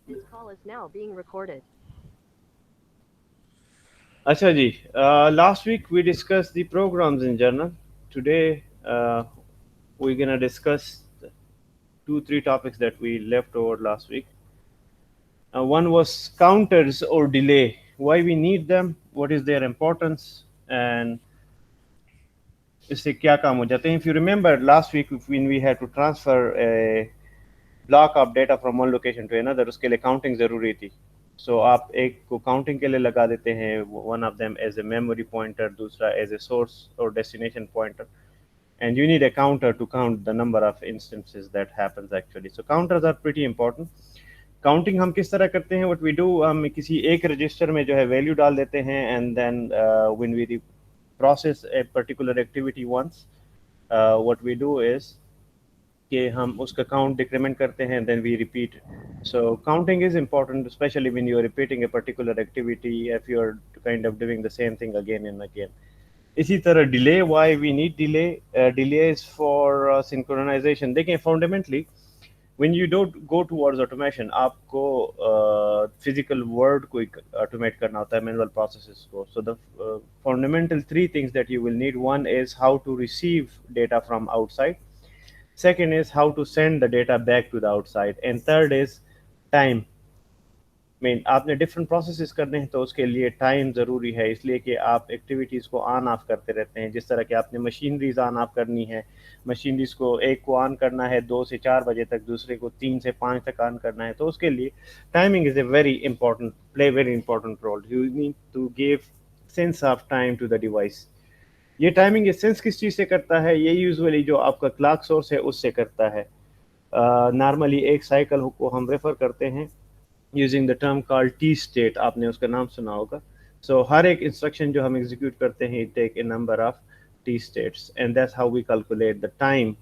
This call is now being recorded. Acha ji, last week we discussed the programs in general. Today we're gonna discuss two, three topics that we left over last week. One was counters or delay. Why we need them? What is their importance? And इससे क्या काम हो जाते हैं? If you remember last week when we had to transfer a block of data from one location to another, उसके लिए counting ज़रूरी थी. So आप एक को counting के लिए लगा देते हैं, one of them as a memory pointer, दूसरा as a source or destination pointer, and you need a counter to count the number of instances that happens actually. So counters are pretty important. Counting हम किस तरह करते हैं? What we do, हम किसी एक register में जो है वैल्यू डाल देते हैं and then when we process a particular activity once, what we do is कि हम उसका काउंट डिक्रीमेंट करते हैं, then we repeat. So counting is important especially when you are repeating a particular activity, if you are kind of doing the same thing again and again. इसी तरह delay, why we need delay? Delay is for synchronization. देखें fundamentally when you don't go towards automation, आपको physical word को automate करना होता है, manual processes को. So the fundamental three things that you will need: one is how to receive data from outside, second is how to send the data back to the outside, and third is time. Mean आपने different processes करने हैं तो उसके लिए time ज़रूरी है, इसलिए कि आप एक्टिविटीज़ को ऑन ऑफ करते रहते हैं. जिस तरह कि आपने मशीनरीज ऑन ऑफ करनी है, मशीनरीज को एक को ऑन करना है 2 से 4 बजे तक, दूसरे को 3 से 5 तक ऑन करना है, तो उसके लिए timing is a very important, play very important role. You need to give sense of time to the device. ये टाइमिंग सेंस किस चीज़ से करता है? ये यूजुअली जो आपका क्लॉक सोर्स है उससे करता है. नॉर्मली एक साइकिल को हम रेफर करते हैं using the term called T state. आपने उसका नाम सुना होगा. सो हर एक इंस्ट्रक्शन जो हम एग्जीक्यूट करते हैं, take a number of T states, and that's how we calculate the time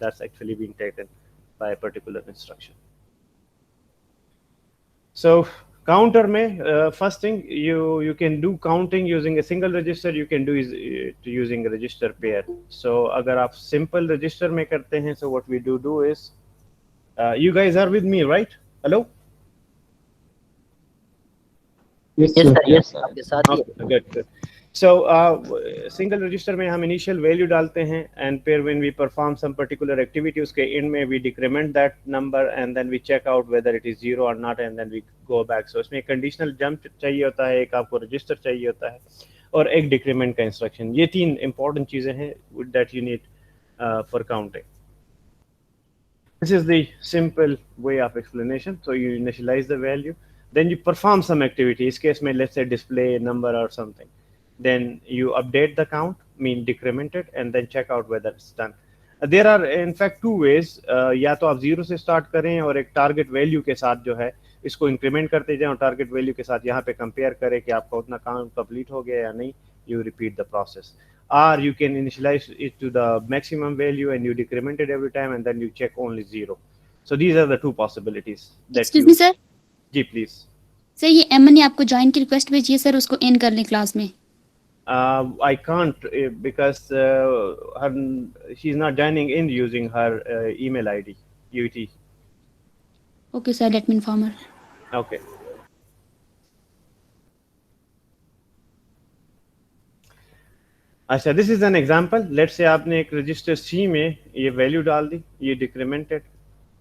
that's actually being taken by a particular instruction. So counter में first thing you can do counting using a single register, you can do is using a register pair. So अगर आप simple register में करते हैं, so what we do is you guys are with me, right? Hello? Yes, yes sir. Sir, yes आपके साथ ही है. Okay, good, good. So single register में हम initial value डालते हैं, and फिर when we perform some particular activity, उसके end में we decrement that number and then we check out whether it is zero or not, and then we go back. So इसमें conditional jump चाहिए होता है, एक आपको register चाहिए होता है, और एक decrement का instruction. ये तीन important चीज़ें हैं that you need for counting. This is the simple way of explanation. So you initialize the value, then you perform some activity. इस case में let's say display a number or something. Then you update the count, mean decrement it, and then check out whether it's done. There are in fact two ways. या तो आप zero से start करें और एक target value के साथ जो है इसको इंक्रीमेंट करते जाएं, और टारगेट वैल्यू के साथ यहाँ पे कंपेयर करें कि आपका उतना काम कंप्लीट हो गया या नहीं. You repeat the process. Or you can initialize it to the maximum value and you decrement it every time, and then you check only zero. So these are the two possibilities that Excuse you. me, sir. जी please. Sir ये एमन ने आपको join की request भेजी है sir, उसको and कर लें क्लास में. I can't because she's not joining in using her email ID UT. Okay sir, let me inform her. Okay. अच्छा, this is an example. Let's say आपने एक रजिस्टर सी में ये वैल्यू डाल दी, ये डिक्रीमेंटेड,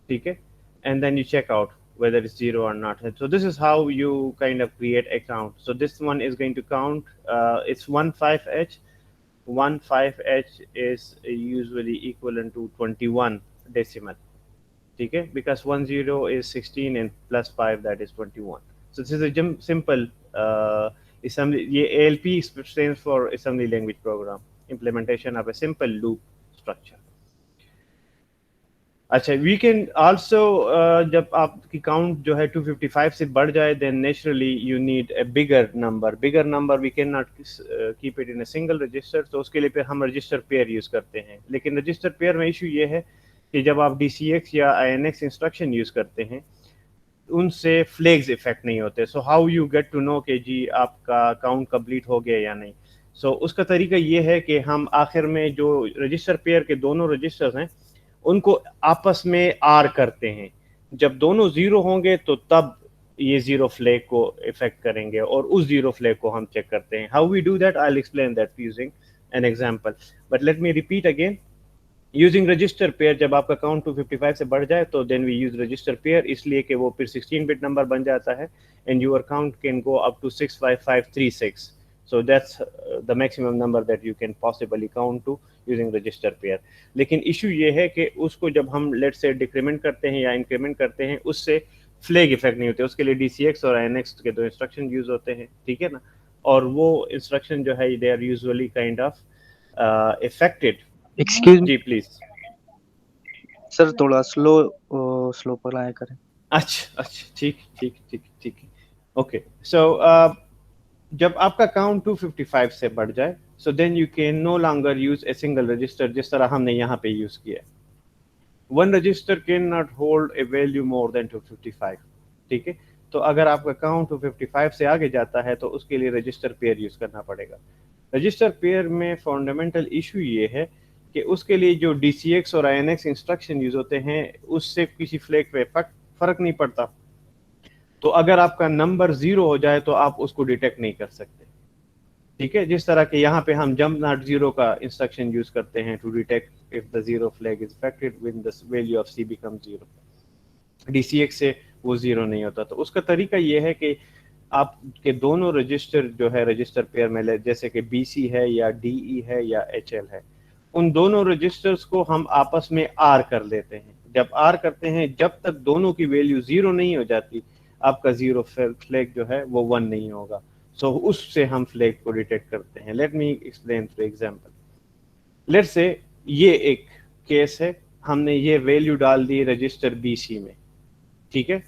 ठीक है, and then you check out whether it's zero or not. So this is how you kind of create a count. So this one is going to count, it's 15H. 15H is usually equivalent to 21 decimal, ठीक है, because 10 is 16 and plus 5 that is 21. So this is a simple assembly. ये ALP stands for assembly language program, implementation of a simple loop structure. अच्छा, we can also जब आपकी count जो है 255 से बढ़ जाए, then naturally you need a bigger number. We can not keep it in a single register, तो उसके लिए फिर हम रजिस्टर पेयर यूज़ करते हैं. लेकिन रजिस्टर पेयर में इशू ये है कि जब आप DCX या INX इंस्ट्रक्शन यूज़ करते हैं, उनसे फ्लैग्स इफेक्ट नहीं होते. So how you get to know कि जी आपका काउंट कंप्लीट हो गया या नहीं? सो उसका तरीका ये है कि हम आखिर में जो रजिस्टर पेयर के दोनों रजिस्टर्स हैं उनको आपस में आर करते हैं. जब दोनों जीरो होंगे तो तब ये जीरो फ्लैग को इफेक्ट करेंगे और उस जीरो फ्लैग को हम चेक करते हैं. How we do that, I will explain that using an example, but let me repeat again. Using register pair, जब आपका काउंट 255 से बढ़ जाए तो then we use register pair, इसलिए कि वो फिर 16 बिट नंबर बन जाता है and your count can go up to 65536. so that's the maximum number that you can possibly count to using register pair. लेकिन इशू ये है कि उसको जब हम लेट से डिक्रीमेंट करते हैं या इंक्रीमेंट करते हैं उससे फ्लैग इफेक्ट नहीं होते, उसके लिए DCX और INX के दो इंस्ट्रक्शन यूज होते हैं, ठीक है ना. और वो इंस्ट्रक्शन जो है they are usually kind of affected. Excuse जी प्लीज. सर, थोड़ा स्लो पर आया करें. अच्छा, ठीक ठीक ठीक ठीक. ओके, सो जब आपका काउंट 255 से बढ़ जाए so then you can no longer use a single register, जिस तरह हमने यहाँ पे यूज किया. One register can not hold a value more than 255, ठीक है. तो अगर आपका काउंट 255 से आगे जाता है तो उसके लिए रजिस्टर पेयर यूज करना पड़ेगा. रजिस्टर पेयर में फंडामेंटल इशू ये है कि उसके लिए जो DCX और INX इंस्ट्रक्शन यूज होते हैं उससे किसी फ्लैग पे फर्क नहीं पड़ता. तो अगर आपका नंबर जीरो हो जाए तो आप उसको डिटेक्ट नहीं कर सकते, ठीक है. जिस तरह के यहाँ पे हम जंप नॉट जीरो का इंस्ट्रक्शन यूज करते हैं to detect if the zero flag is affected when the value of C become zero. DCX से वो जीरो नहीं होता. तो उसका तरीका ये है कि आपके दोनों रजिस्टर जो है रजिस्टर पेयर में, जैसे कि BC है या DE है या HL है, उन दोनों रजिस्टर्स को हम आपस में R कर लेते हैं. जब R करते हैं, जब तक दोनों की वैल्यू जीरो नहीं हो जाती आपका जीरो फ्लैग जो है वो 1 नहीं होगा. सो उससे हम फ्लैग को डिटेक्ट करते हैं. Let me explain through example. Let's say ये एक केस है, हमने ये वैल्यू डाल दी रजिस्टर BC में, ठीक है.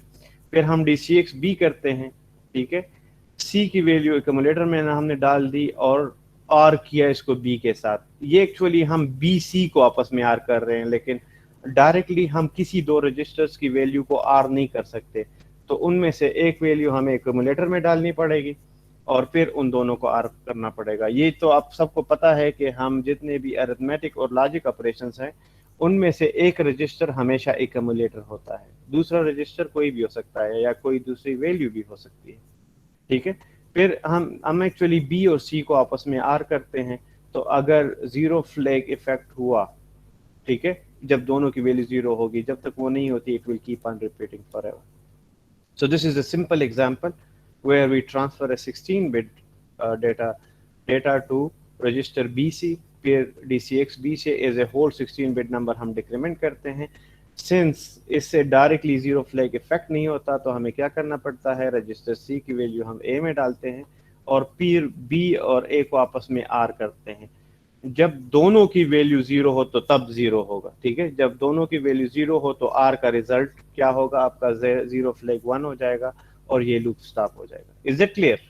फिर हम DCX B करते हैं, ठीक है. C की वैल्यू एक्यूमुलेटर में हमने डाल दी और R किया इसको B के साथ. ये एक्चुअली हम BC को आपस में R कर रहे हैं, लेकिन डायरेक्टली हम किसी दो रजिस्टर्स की वैल्यू को R नहीं कर सकते. तो उनमें से एक वैल्यू हमें एक्यूमुलेटर में डालनी पड़ेगी और फिर उन दोनों को R करना पड़ेगा. ये तो आप सबको पता है कि हम जितने भी अरिथमेटिक और लॉजिक ऑपरेशंस हैं उनमें से एक रजिस्टर हमेशा एक्यूमुलेटर होता है, दूसरा रजिस्टर कोई भी हो सकता है या कोई दूसरी वैल्यू भी हो सकती है, ठीक है. फिर हम एक्चुअली B और C को आपस में R करते हैं. तो अगर जीरो फ्लैग इफेक्ट हुआ, ठीक है, जब दोनों की वैल्यू जीरो होगी, जब तक वो नहीं होती it will keep on repeating forever. So this is a simple example where we transfer a 16-bit data to register BC, फिर DCX B से as a whole 16-bit number हम decrement करते हैं. Since इससे डायरेक्टली जीरो फ्लैग इफेक्ट नहीं होता तो हमें क्या करना पड़ता है, रजिस्टर C की वैल्यू हम A में डालते हैं और फिर B और A को आपस में R करते हैं. जब दोनों की वैल्यू जीरो हो तो तब जीरो होगा, ठीक है. जब दोनों की वैल्यू जीरो हो तो R का रिजल्ट क्या होगा, आपका जीरो फ्लैग 1 हो जाएगा और ये लूप स्टॉप हो जाएगा. Is it clear?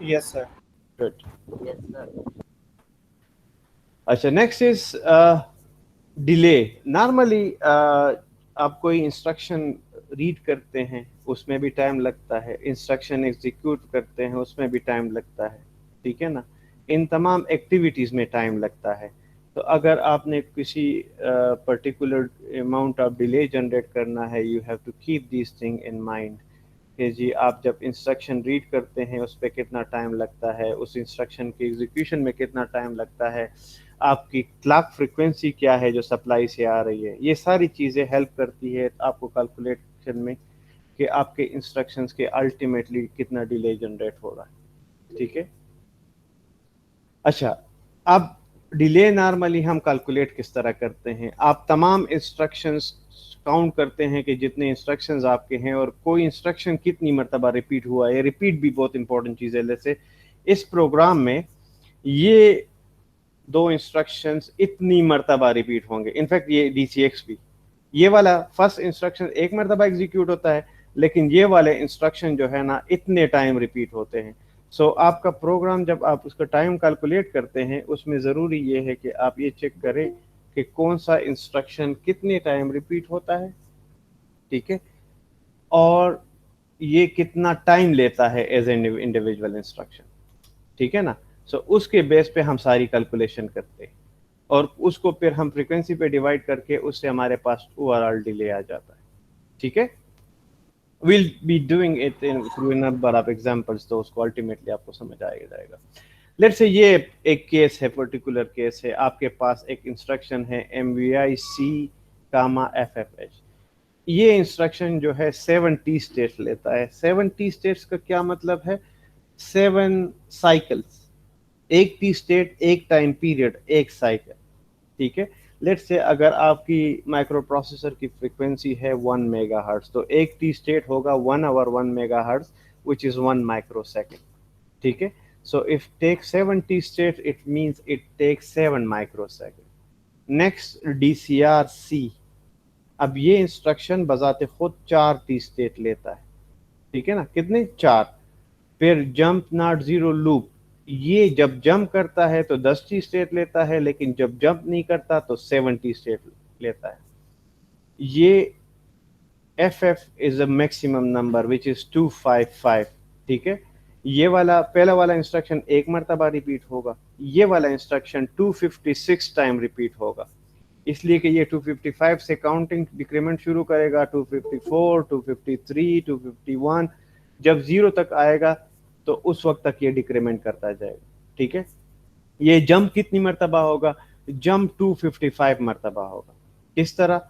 Yes, sir. Good. Yes, sir. अच्छा, नेक्स्ट इज डिले. नॉर्मली आप कोई इंस्ट्रक्शन रीड करते हैं उसमें भी टाइम लगता है, इंस्ट्रक्शन एग्जीक्यूट करते हैं उसमें भी टाइम लगता है, ठीक है ना. इन तमाम एक्टिविटीज़ में टाइम लगता है. तो अगर आपने किसी particular amount of delay generate करना है, you have to keep this thing in mind कि जी आप जब इंस्ट्रक्शन रीड करते हैं उस पर कितना टाइम लगता है, उस इंस्ट्रक्शन के एग्जीक्यूशन में कितना टाइम लगता है, आपकी क्लॉक फ्रिक्वेंसी क्या है जो सप्लाई से आ रही है. ये सारी चीज़ें हेल्प करती है आपको कैलकुलेशन में कि आपके इंस्ट्रक्शंस के अल्टीमेटली कितना डिले जनरेट हो रहा है, ठीक है. अच्छा, अब डिले नॉर्मली हम कैलकुलेट किस तरह करते हैं. आप तमाम इंस्ट्रक्शंस काउंट करते हैं कि जितने इंस्ट्रक्शंस आपके हैं और कोई इंस्ट्रक्शन कितनी मरतबा रिपीट हुआ है. रिपीट भी बहुत इंपॉर्टेंट चीज़ है. जैसे इस प्रोग्राम में ये दो इंस्ट्रक्शंस इतनी मरतबा रिपीट होंगे. इनफैक्ट ये DCX भी, ये वाला फर्स्ट इंस्ट्रक्शन एक मरतबा एग्जीक्यूट होता है, लेकिन ये वाले इंस्ट्रक्शन जो है ना इतने टाइम रिपीट होते हैं. सो आपका प्रोग्राम जब आप उसका टाइम कैलकुलेट करते हैं उसमें ज़रूरी ये है कि आप ये चेक करें कि कौन सा इंस्ट्रक्शन कितने टाइम रिपीट होता है, ठीक है, और ये कितना टाइम लेता है एज एन इंडिविजुअल इंस्ट्रक्शन, ठीक है ना. सो उसके बेस पे हम सारी कैलकुलेशन करते हैं. और उसको फिर हम फ्रीक्वेंसी पे डिवाइड करके उससे हमारे पास ओवरऑल डिले आ जाता है। ठीक है, we'll be doing it in through a number of examples, तो उसको अल्टीमेटली आपको समझ आएगा जाएगा। लेट्स से ये एक केस है, पर्टिकुलर केस है, आपके पास एक इंस्ट्रक्शन है MVI C, FFH। ये इंस्ट्रक्शन जो है 7T स्टेट्स लेता है। 7T स्टेट्स का क्या मतलब है? 7 साइकिल्स, एक T स्टेट, एक टाइम पीरियड, एक साइकिल। ठीक है, लेट्स से अगर आपकी माइक्रो प्रोसेसर की फ्रीक्वेंसी है 1 मेगाहर्ट्ज, तो एक T स्टेट होगा 1 over 1 megahertz, which is 1 microsecond. ठीक है, so if take 7T states, it means it takes 7 microseconds. Next DCR-C, अब ये इंस्ट्रक्शन बजाते खुद 4T स्टेट लेता है। ठीक है ना, कितने? 4। फिर जंप नॉट जीरो लूप, ये जब जंप करता है तो 10T स्टेट लेता है, लेकिन जब जंप नहीं करता तो 7T स्टेट लेता है। ये FF is a maximum number which is 255। ठीक है, ये वाला पहला वाला इंस्ट्रक्शन एक मरतबा रिपीट होगा, ये वाला इंस्ट्रक्शन 256 टाइम रिपीट होगा, इसलिए कि ये 255 से काउंटिंग डिक्रीमेंट शुरू करेगा, 254, 253, 251, जब 0 तक आएगा तो उस वक्त तक ये डिक्रीमेंट करता जाएगा। ठीक है, ये जंप कितनी मरतबा होगा? जंप 255 मरतबा होगा। किस तरह?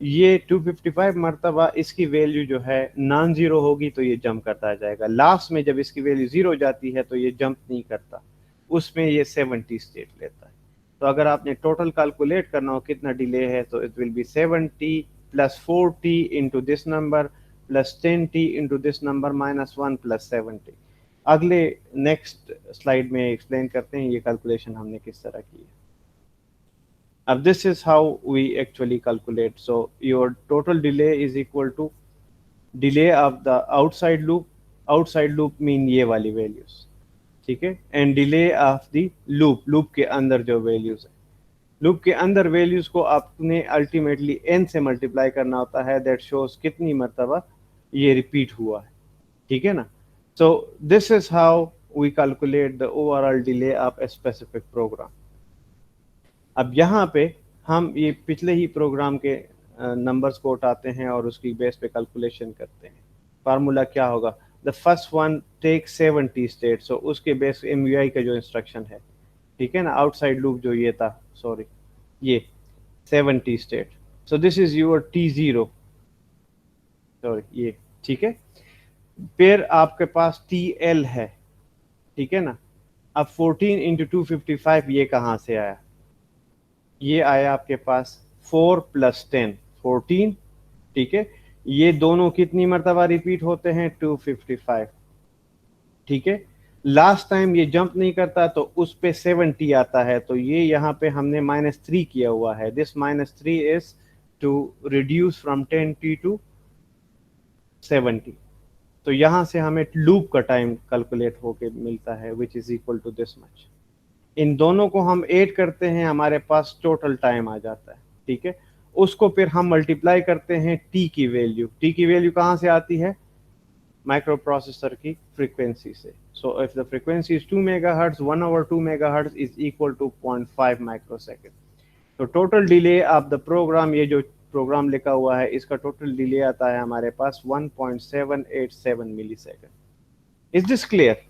ये 255 मरतबा इसकी वैल्यू जो है नॉन जीरो होगी तो ये जंप करता जाएगा। लास्ट में जब इसकी वैल्यू जीरो हो जाती है तो ये जंप नहीं करता, उसमें ये 70 स्टेट लेता है। तो अगर आपने टोटल कैलकुलेट करना हो कितना डिले है, तो it will be 70 plus 4T into this number plus 10T into this number minus 1 plus 70। अगले नेक्स्ट स्लाइड में एक्सप्लेन करते हैं ये कैलकुलेशन हमने किस तरह की है। अब this is how we actually calculate. So your total delay is equal to delay of the outside loop. Outside loop mean ये वाली values, ठीक है, and delay of the loop, loop के अंदर जो values है, loop के अंदर values को आपने ultimately n से multiply करना होता है, that shows कितनी मरतबा ये repeat हुआ है। ठीक है ना, so this is how we calculate the overall delay of a specific program. अब यहाँ पे हम ये पिछले ही प्रोग्राम के नंबर्स को उठाते हैं और उसकी बेस पे कैलकुलेशन करते हैं। फार्मूला क्या होगा? The first one take 7T state, so उसके बेस MVI का जो इंस्ट्रक्शन है, ठीक है ना, आउटसाइड लूप जो ये था, सॉरी ये 7T state, so this is your T0, sorry ये, ठीक है। फिर आपके पास TL है, ठीक है ना। अब 14 इंटू 255 ये कहाँ से आया? ये आया आपके पास 4 प्लस 10 14, ठीक है। ये दोनों कितनी मरतबा रिपीट होते हैं? 255, ठीक है। लास्ट टाइम ये जंप नहीं करता तो उस पे 7T आता है, तो ये यहाँ पे हमने -3 किया हुआ है। This -3 is to reduce from 10T to 7T। तो यहाँ से हमें लूप का टाइम कैलकुलेट होके मिलता है which is equal to this much. इन दोनों को हम ऐड करते हैं, हमारे पास टोटल टाइम आ जाता है, ठीक है। उसको फिर हम मल्टीप्लाई करते हैं T की वैल्यू। T की वैल्यू कहाँ से आती है? माइक्रो प्रोसेसर की फ्रीक्वेंसी से। So if the frequency is 2 megahertz, 1 over 2 megahertz is equal to 0.5 microsecond. तो total delay of the program, ये जो प्रोग्राम लिखा हुआ है, इसका टोटल डिले आता है हमारे पास 1.787 मिलीसेकंड। Is this clear?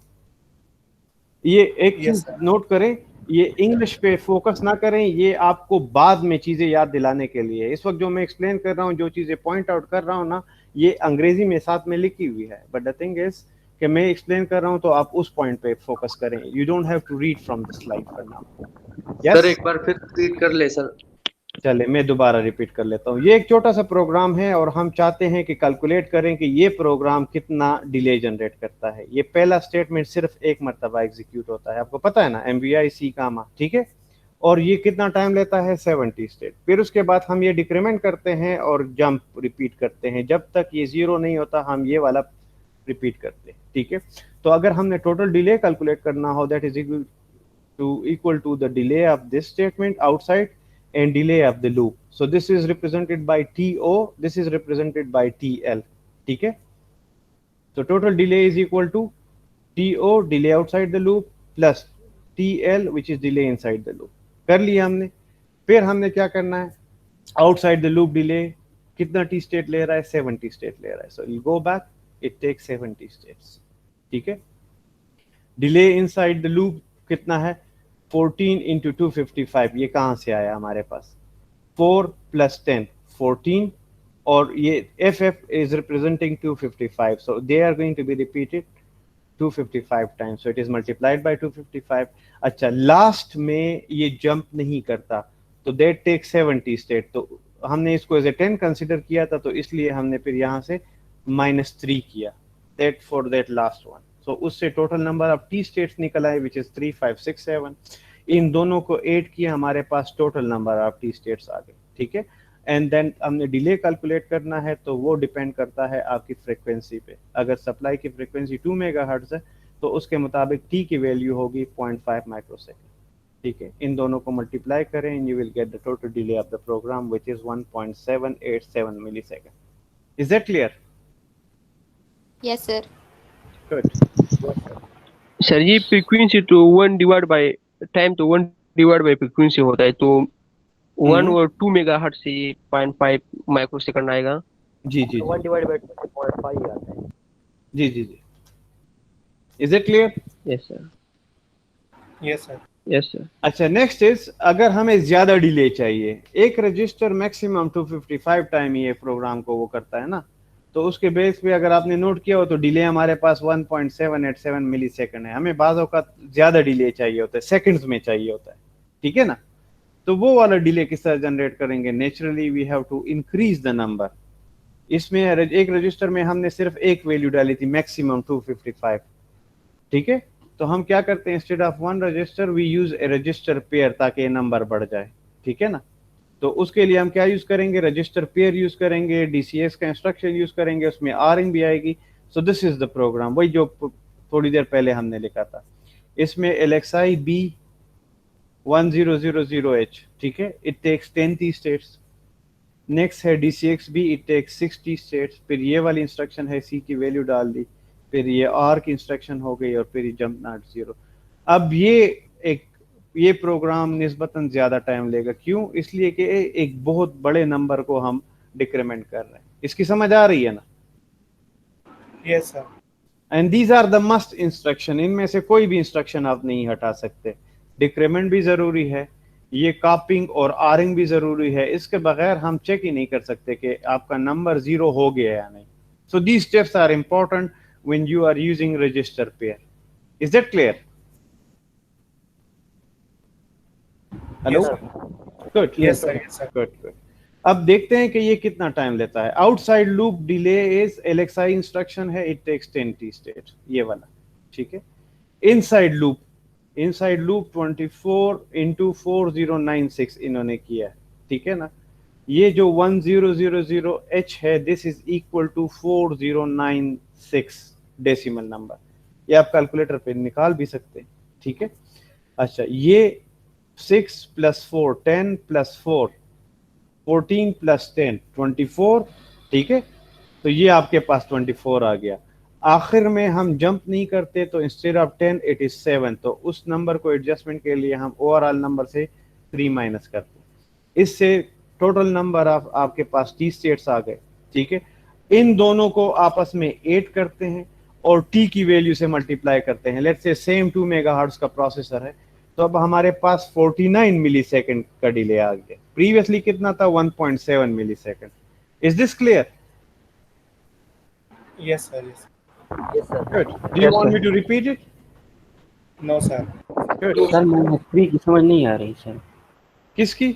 ये एक चीज नोट करें, ये इंग्लिश पे फोकस ना करें, ये आपको बाद में चीजें याद दिलाने के लिए। इस वक्त जो मैं एक्सप्लेन कर रहा हूँ, जो चीजें पॉइंट आउट कर रहा हूँ ना, ये अंग्रेजी में साथ में लिखी हुई है, बट द थिंग इज कि मैं एक्सप्लेन कर रहा हूँ तो आप उस पॉइंट पे फोकस करें। You don't have to read from the slide for now. Sir एक बार फिर रिपीट कर ले सर। चले मैं दोबारा रिपीट कर लेता हूँ। ये एक छोटा सा प्रोग्राम है और हम चाहते हैं कि कैलकुलेट करें कि ये प्रोग्राम कितना डिले जनरेट करता है। ये पहला स्टेटमेंट सिर्फ एक मरतबा एग्जीक्यूट होता है, आपको पता है ना, MVI C, ठीक है। और ये कितना टाइम लेता है? 70 स्टेट। फिर उसके बाद हम ये डिक्रीमेंट करते हैं और जंप रिपीट करते हैं, जब तक ये 0 नहीं होता हम ये वाला रिपीट करते हैं, ठीक है। तो अगर हमने टोटल डिले कैलकुलेट करना हो, that is equal to the delay of this statement outside and delay of the loop. So this is represented by TO, this is represented by TL, ठीक है। So total delay is equal to TO, delay outside the loop, plus TL which is delay inside the loop। कर लिया हमने। फिर हमने क्या करना है, आउटसाइड द लूप डिले कितना टी स्टेट ले रहा है, 70 स्टेट ले रहा है, so you go back, it takes 70 states, ठीक है। डिले इनसाइड द लूप कितना है, 14 इंटू 255, ये कहाँ से आया हमारे पास, 4 + 10 14, और ये FF is representing 255, so they are going to be repeated 255 times, so it is multiplied by 255। अच्छा, लास्ट में ये जंप नहीं करता तो that takes 70 स्टेट, तो हमने इसको एज ए 10 कंसिडर किया था, तो इसलिए हमने फिर यहाँ से -3 किया, that for that last one, so उससे total number of T states निकल आए विच इज 3 5 6 7। इन दोनों को ऐड किया, हमारे पास total number of T states आ गए, ठीक है। एंड देन हमने डिले कैलकुलेट करना है, तो वो डिपेंड करता है आपकी फ्रीक्वेंसी पे। अगर सप्लाई की फ्रीक्वेंसी 2 मेगाहर्ट्ज है तो उसके मुताबिक टी की वैल्यू होगी 0.5 माइक्रोसेकंड, ठीक है। इन दोनों को मल्टीप्लाई करें and you will get the total delay of the program which is 1.787 millisecond. Is that clear? Yes sir. Good. Sir ये फ्रीक्वेंसी तो 1 डिवाइड बाय टाइम तो 1 डिवाइड बाय फ्रीक्वेंसी होता है, तो 1 और 2 मेगाहर्ट्ज से 0.5 माइक्रोसेकंड आएगा। जी जी 1 डिवाइड बाय 2.5 ही आता है। जी जी जी। Is it clear? Yes sir. Yes sir. Yes sir. अच्छा, नेक्स्ट इज, अगर हमें ज्यादा डिले चाहिए, एक रजिस्टर मैक्सिमम 255 टाइम ये प्रोग्राम को वो करता है ना, तो उसके बेस पे अगर आपने नोट किया हो तो डिले हमारे पास 1.787 मिलीसेकंड है। हमें बाज़ों का ज्यादा डिले चाहिए होता है, सेकंड्स में चाहिए होता है, ठीक है ना। तो वो वाला डिले किस तरह जनरेट करेंगे? Naturally we have to increase the number. इसमें एक रजिस्टर में हमने सिर्फ एक वैल्यू डाली थी, मैक्सिमम 255, ठीक है। तो हम क्या करते हैं, instead of 1 register we use a register pair, ताकि ये नंबर बढ़ जाए, ठीक है ना। तो उसके लिए हम क्या यूज करेंगे, रजिस्टर पेयर यूज करेंगे, DCS का इंस्ट्रक्शन यूज करेंगे, उसमें आरिंग भी आएगी। So this is the program, वही जो थोड़ी देर पहले हमने लिखा था। इसमें LXI B 1000H, ठीक है, इट टेक्स 10 स्टेट्स। नेक्स्ट है DCX B, it takes 60 states. फिर ये वाली इंस्ट्रक्शन है, C की वैल्यू डाल दी, फिर ये R की इंस्ट्रक्शन हो गई, और फिर ये जंप नॉट 0। अब ये प्रोग्राम निस्बतन ज़्यादा टाइम लेगा, क्यों? इसलिए कि एक बहुत बड़े नंबर को हम डिक्रीमेंट कर रहे हैं। इसकी समझ आ रही है ना? Yes sir. And these are the must instruction, इनमें से कोई भी इंस्ट्रक्शन आप नहीं हटा सकते। डिक्रीमेंट भी ज़रूरी है, ये कॉपिंग और आरिंग भी ज़रूरी है, इसके बगैर हम चेक ही नहीं कर सकते कि आपका नंबर 0 हो गया या नहीं। So these steps are important when you are using register pair. Is that clear? Hello? Yes, Good. Yes sir. Yes sir. Good. अब देखते हैं कि ये कितना टाइम लेता है। Outside loop delay is LXI instruction है, इट टेक्स 10 स्टेट, ये वाला, ठीक है। इनसाइड लूप 24 इंटू 4096 इन्होंने किया है, ठीक है ना। ये जो 1000H है, this is equal to 4096 decimal number, ये आप कैलकुलेटर पे निकाल भी सकते हैं, ठीक है। अच्छा, ये 6 + 4 10 + 4 14 + 10 24, ठीक है। तो ये आपके पास 24 आ गया। आखिर में हम जंप नहीं करते, तो इंस्टेड ऑफ 10 इट इज 7, तो उस नंबर को एडजस्टमेंट के लिए हम ओवरऑल नंबर से 3 माइनस करते हैं। इससे टोटल नंबर ऑफ आपके पास टी स्टेट्स आ गए, ठीक है। इन दोनों को आपस में ऐड करते हैं और टी की वैल्यू से मल्टीप्लाई करते हैं। लेट्स से सेम 2 मेगाहर्ट्ज का प्रोसेसर है, तो अब हमारे पास 49 मिलीसेकंड का डिले आ गया। प्रीवियसली कितना था? 1.7 millisecond. Is this clear? Yes sir. Yes. Yes sir. Good. Do you want me to repeat it? No sir. Good. Sir -3 की समझ नहीं आ रही सर। किसकी?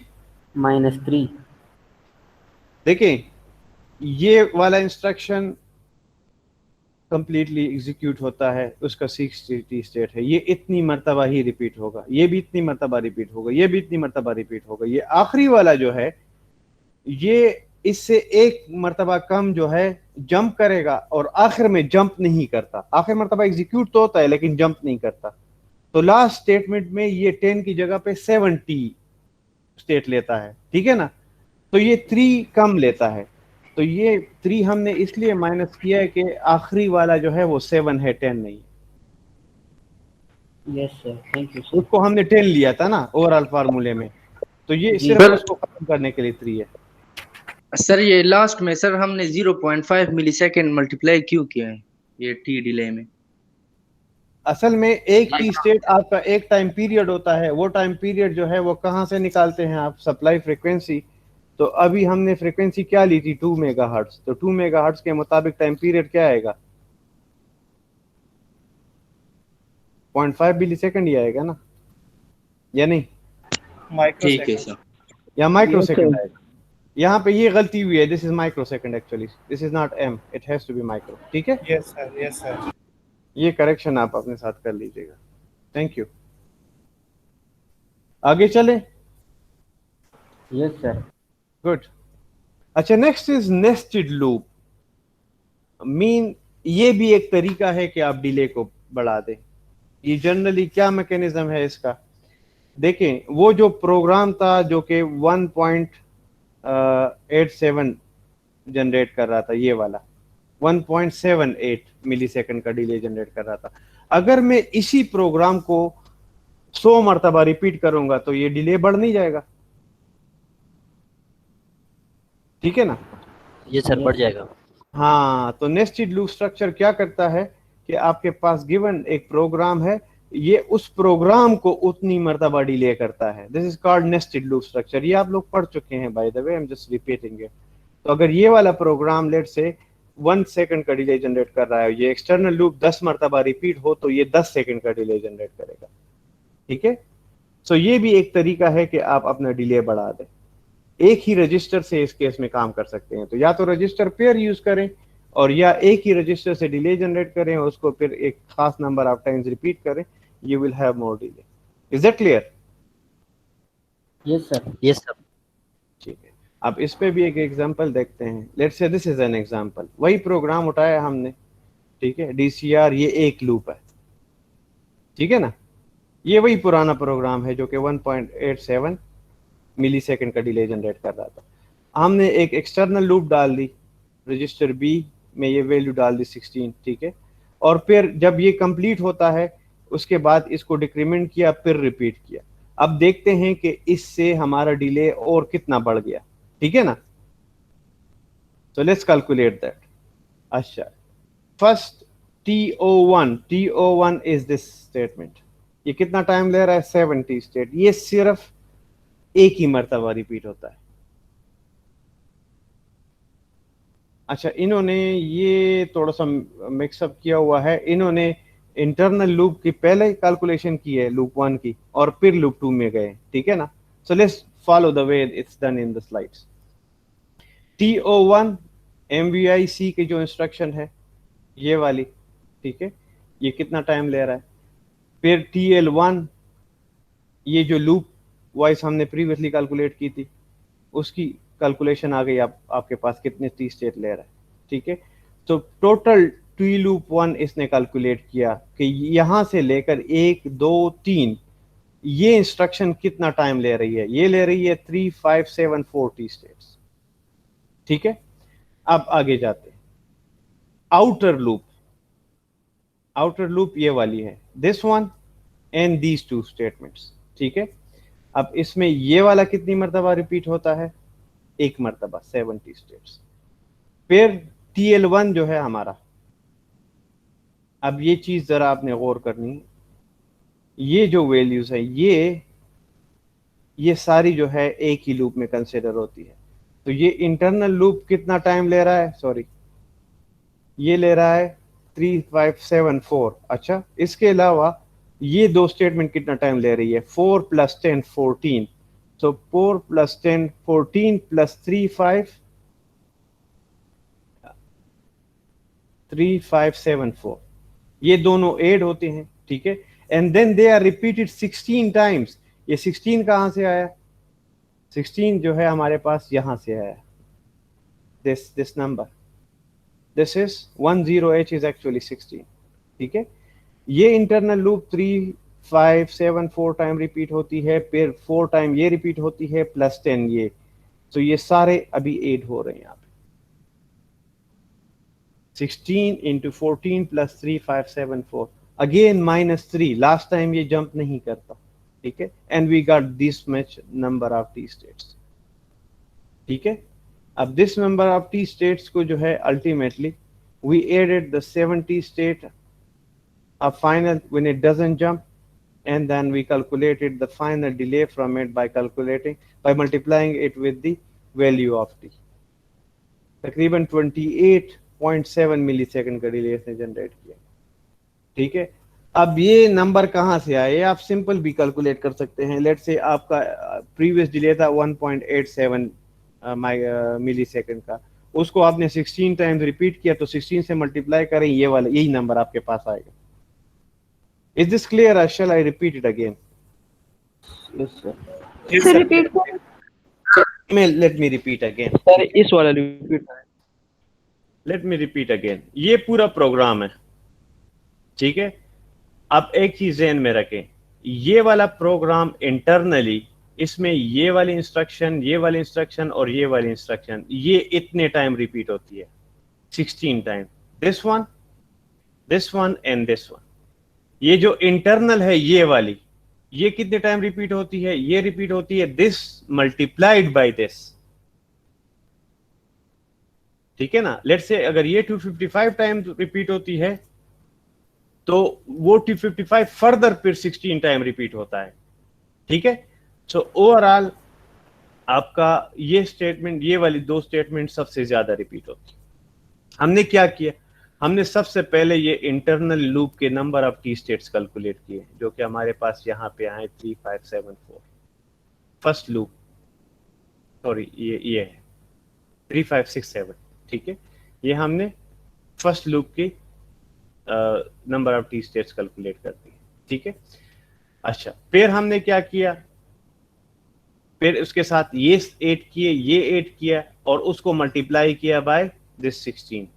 -3। देखें, ये वाला इंस्ट्रक्शन कंप्लीटली एग्जीक्यूट होता है, उसका 60 स्टेट है, ये इतनी मर्तबा ही रिपीट होगा, ये भी इतनी मर्तबा रिपीट होगा, ये भी इतनी मर्तबा रिपीट होगा। ये आखिरी वाला जो है, ये इससे एक मर्तबा कम जो है जंप करेगा, और आखिर में जंप नहीं करता। आखिर मर्तबा एग्जीक्यूट तो होता है लेकिन जंप नहीं करता। तो लास्ट स्टेटमेंट में ये 10 की जगह पे 70 स्टेट लेता है, ठीक है ना। तो ये 3 कम लेता है, तो ये 3 हमने इसलिए माइनस किया है कि आखिरी वाला जो है वो 7 है, 10 नहीं। Yes sir, thank you sir. उसको हमने 10 लिया था ना ओवरऑल फार्मूले में, तो ये जी। सिर्फ सर- उसको खत्म करने के लिए 3 है। सर ये लास्ट में सर हमने 0.5 मिलीसेकंड मल्टीप्लाई क्यों किया है ये टी डिले में? असल में एक टी स्टेट आपका एक टाइम पीरियड होता है, वो टाइम पीरियड जो है वो कहाँ से निकालते हैं आप? Supply frequency. तो अभी हमने फ्रीक्वेंसी क्या ली थी? 2 मेगाहर्ट्ज। तो 2 मेगाहर्ट्ज के मुताबिक टाइम पीरियड क्या आएगा? 0.5 मिली सेकंड ही आएगा ना, या नहीं? ठीक है माइक्रो सर। या माइक्रो सेकंड आएगा? यहाँ पे ये गलती हुई है, this is micro second actually, this is not M, it has to be micro. ठीक है, यस सर, यस सर। ये करेक्शन आप अपने साथ कर लीजिएगा। Thank you. आगे चले। Yes sir. गुड। अच्छा, next is nested loop. Mean ये भी एक तरीका है कि आप डिले को बढ़ा दें। ये जनरली क्या मैकेनिज्म है इसका? देखें, वो जो प्रोग्राम था जो कि 1.87 जनरेट कर रहा था, ये वाला 1.78 मिलीसेकंड का डिले जनरेट कर रहा था, अगर मैं इसी प्रोग्राम को 100 मरतबा रिपीट करूंगा तो ये डिले बढ़ नहीं जाएगा? ठीक है ना? ये सर बढ़ जाएगा। हाँ, तो नेस्टेड लूप स्ट्रक्चर क्या करता है कि आपके पास गिवन एक प्रोग्राम है, ये उस प्रोग्राम को उतनी मर्तबा डिले करता है। This is called nested loop structure. ये आप लोग पढ़ चुके हैं, by the way, I am just repeating it. तो अगर ये वाला प्रोग्राम लेट से 1 सेकंड का डिले जनरेट कर रहा है, ये एक्सटर्नल लूप 10 मरतबा रिपीट हो तो ये 10 सेकंड का डिले जनरेट करेगा। ठीक है, सो ये भी एक तरीका है कि आप अपना डिले बढ़ा दें। एक ही रजिस्टर से इस केस में काम कर सकते हैं, तो या तो रजिस्टर पेयर यूज करें और या एक ही रजिस्टर से डिले जनरेट करें, उसको फिर एक खास नंबर ऑफ टाइम्स रिपीट करें, you will have more delay. Is that clear? Yes sir. Yes sir. ठीक है, अब इस पे भी एक एग्जांपल देखते हैं। Let's say this is an example. वही प्रोग्राम उठाया हमने, ठीक है, DCR, ये एक लूप है, ठीक है ना? ये वही पुराना प्रोग्राम है जो कि 1.87 मिलीसेकंड का डिले जनरेट कर रहा था। हमने एक एक्सटर्नल लूप डाल दी, रजिस्टर B में ये वैल्यू डाल दी 16, ठीक है, और फिर जब ये कंप्लीट होता है उसके बाद इसको डिक्रीमेंट किया, फिर रिपीट किया। अब देखते हैं कि इससे हमारा डिले और कितना बढ़ गया। ठीक है ना? So let's calculate that. अच्छा, first TO1 is this statement. ये कितना टाइम ले रहा है? 70 स्टेट। ये सिर्फ एक ही मर्तबा रिपीट होता है। अच्छा, इन्होंने ये थोड़ा सा मिक्सअप किया हुआ है। इन्होंने इंटरनल लूप की पहले कैलकुलेशन की है, लूप 1 की, और फिर लूप 2 में गए। ठीक है ना? So let's follow the way it's done in the slides. TO1 MVIC की जो इंस्ट्रक्शन है ये वाली, ठीक है, ये कितना टाइम ले रहा है? फिर TL1, ये जो लूप वाइज हमने प्रीवियसली कैलकुलेट की थी, उसकी कैलकुलेशन आ गई आपके पास कितने टी स्टेट ले रहा है। ठीक है, तो टोटल टी लूप 1 इसने कैलकुलेट किया कि यहां से लेकर 1 2 3 ये इंस्ट्रक्शन कितना टाइम ले रही है। ये ले रही है 3 5 7 4 टी स्टेट्स। ठीक है, अब आगे जाते हैं। आउटर लूप ये वाली है, this one and these 2 statements. ठीक है, अब इसमें ये वाला कितनी मरतबा रिपीट होता है? एक मरतबा, 70 स्टेट्स। फिर TL1 जो है हमारा, अब ये चीज जरा आपने गौर करनी है, ये जो वैल्यूज है ये सारी जो है एक ही लूप में कंसिडर होती है। तो ये इंटरनल लूप कितना टाइम ले रहा है? सॉरी, ये ले रहा है 3 5 7 4। अच्छा, इसके अलावा ये 2 स्टेटमेंट कितना टाइम ले रही है? 4 + 10 14। तो 4 + 10 14 + 3 5 7 4, ये दोनों ऐड होते हैं। ठीक है, and then they are repeated 16 times. ये 16 कहां से आया? 16 जो है हमारे पास यहां से आया, this number, this is 10H is actually 16। ठीक है, ये इंटरनल लूप 3 5 7 4 टाइम रिपीट होती है, फिर 4 टाइम ये रिपीट होती है, प्लस 10 ये। तो ये सारे अभी ऐड हो रहे हैं यहाँ पे। 16 × 14 + 3 5 7 4, अगेन -3। लास्ट टाइम ये जंप नहीं करता, ठीक है, and we got this much number of T states. ठीक है, अब this number of T states को जो है ultimately we added the 70 state of final when it doesn't jump, and then we calculated the final delay from it by multiplying it with the value of t। तकरीबन 28.7 millisecond का delay इसने generate किया। ठीक है, अब ये number कहाँ से आए आप सिंपल भी कैलकुलेट कर सकते हैं। लेट्स से आपका प्रीवियस डिले था 1.87 मिलीसेकंड का, उसको आपने 16 टाइम्स रिपीट किया तो 16 से मल्टीप्लाई करें, ये वाला यही नंबर आपके पास आएगा। Is this clear or shall I repeat it again? Yes, sir. Let me repeat again. Sir इस वाला repeat Let me repeat again. ये पूरा प्रोग्राम है, ठीक है। अब एक चीज ध्यान में रखें, ये वाला प्रोग्राम इंटरनली इसमें ये वाली इंस्ट्रक्शन और ये वाली इंस्ट्रक्शन ये इतने टाइम रिपीट होती है, 16 time. This one and this one, ये जो इंटरनल है ये वाली, ये कितने टाइम रिपीट होती है? ये रिपीट होती है दिस मल्टीप्लाइड बाय दिस। ठीक है ना। लेट्स से अगर ये 255 टाइम रिपीट होती है तो वो 255 फर्दर फिर 16 टाइम रिपीट होता है। ठीक है, सो ओवरऑल आपका ये स्टेटमेंट, ये वाली दो स्टेटमेंट सबसे ज्यादा रिपीट होती है। हमने क्या किया, हमने सबसे पहले ये इंटरनल लूप के number of T states calculate किए, जो कि हमारे पास यहाँ पे आए 3574 फर्स्ट लूप, सॉरी ये है 3567। ठीक है, ये हमने फर्स्ट लूप की number of T states calculate कर दी। ठीक है, अच्छा फिर हमने क्या किया, फिर उसके साथ ये 8 किए, ये 8 किया और उसको मल्टीप्लाई किया बाय दिस 16,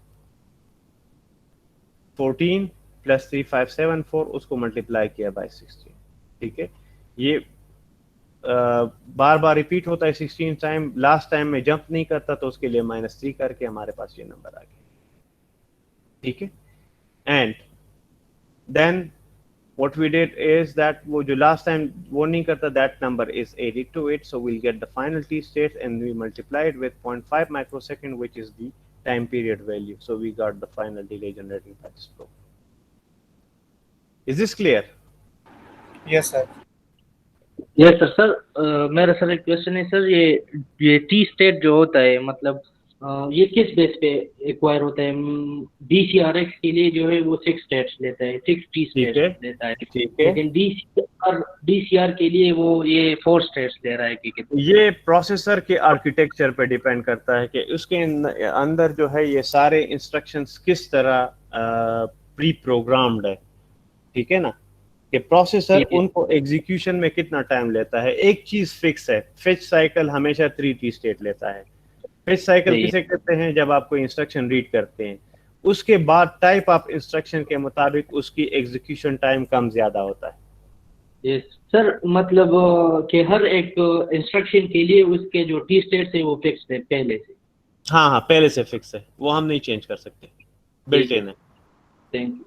14 प्लस 3574 उसको मल्टीप्लाई किया बाय 16। ठीक है, ये बार बार रिपीट होता है 16 टाइम, लास्ट टाइम में जंप नहीं करता तो उसके लिए -3 करके हमारे पास ये नंबर आ गया। ठीक है, and then what we did is that वो जो last time वो नहीं करता, that number is added to it, so we'll get the final t state and we multiply it with 0.5 microsecond, which is the time period value, so we got the final delay generated by this program. Is this clear? Yes, sir. Yes sir. Sir मेरा sir एक question है sir, ये T state जो होता है मतलब ये किस बेस पे एक्वायर होता है? DCRX के लिए जो है वो 6 स्टेट्स लेता है, 6 टी स्टेट्स लेता है, ठीक है, लेकिन DCR के लिए वो ये 4 स्टेट्स ले रहा है कि कितने? ये प्रोसेसर के आर्किटेक्चर पे डिपेंड करता है कि उसके अंदर जो है ये सारे इंस्ट्रक्शंस किस तरह प्री प्रोग्राम्ड है। ठीक है ना, कि प्रोसेसर उनको एग्जीक्यूशन में कितना टाइम लेता है। एक चीज फिक्स है, फेच साइकिल हमेशा 3 टी स्टेट लेता है। फेच साइकिल किसे कहते हैं? जब आप कोई इंस्ट्रक्शन रीड करते हैं उसके बाद टाइप ऑफ इंस्ट्रक्शन के मुताबिक उसकी एग्जीक्यूशन टाइम कम ज्यादा होता है। यस सर, मतलब कि हर एक इंस्ट्रक्शन के लिए उसके जो टी स्टेट्स है वो फिक्स है पहले से? हाँ हाँ, पहले से फिक्स है, वो हम नहीं चेंज कर सकते, बिल्ट इन है। Thank you.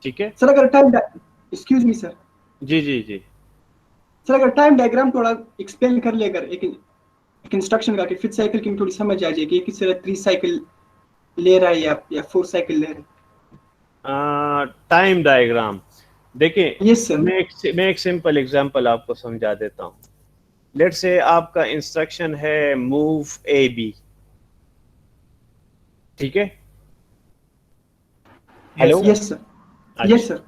ठीक है सर, अगर टाइम एक्सक्यूज मी सर, जी जी जी सर अगर टाइम डायग्राम थोड़ा एक्सप्लेन कर ले, अगर एक इंस्ट्रक्शन का कि फिट साइकिल की थोड़ी समझ आ जाएगी, किस तरह 3 साइकिल ले रहा है या 4 साइकिल ले रहा है। टाइम डायग्राम देखिए, यस सर। मैं एक सिंपल एग्जांपल आपको समझा देता हूँ। लेट्स से आपका इंस्ट्रक्शन है मूव AB। ठीक है, hello, yes sir, yes sir.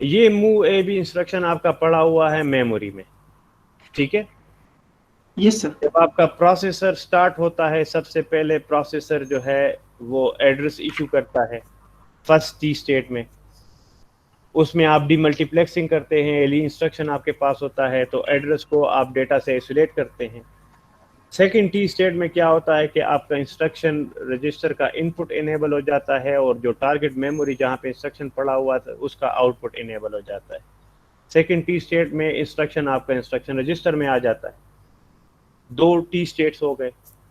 ये मूव AB इंस्ट्रक्शन आपका पड़ा हुआ है मेमोरी में। ठीक है, यस सर। जब आपका प्रोसेसर स्टार्ट होता है, सबसे पहले प्रोसेसर जो है वो एड्रेस इशू करता है फर्स्ट टी स्टेट में, उसमें आप डीमल्टीप्लेक्सिंग करते हैं, एली इंस्ट्रक्शन आपके पास होता है तो एड्रेस को आप डेटा से आइसोलेट करते हैं। सेकंड टी स्टेट में क्या होता है कि आपका इंस्ट्रक्शन रजिस्टर का इनपुट इनेबल हो जाता है और जो टारगेट मेमोरी जहाँ पे इंस्ट्रक्शन पड़ा हुआ था उसका आउटपुट इनेबल हो जाता है। सेकंड टी स्टेट में इंस्ट्रक्शन आपका इंस्ट्रक्शन रजिस्टर में आ जाता है। 2 टी स्टेट्स हो गए।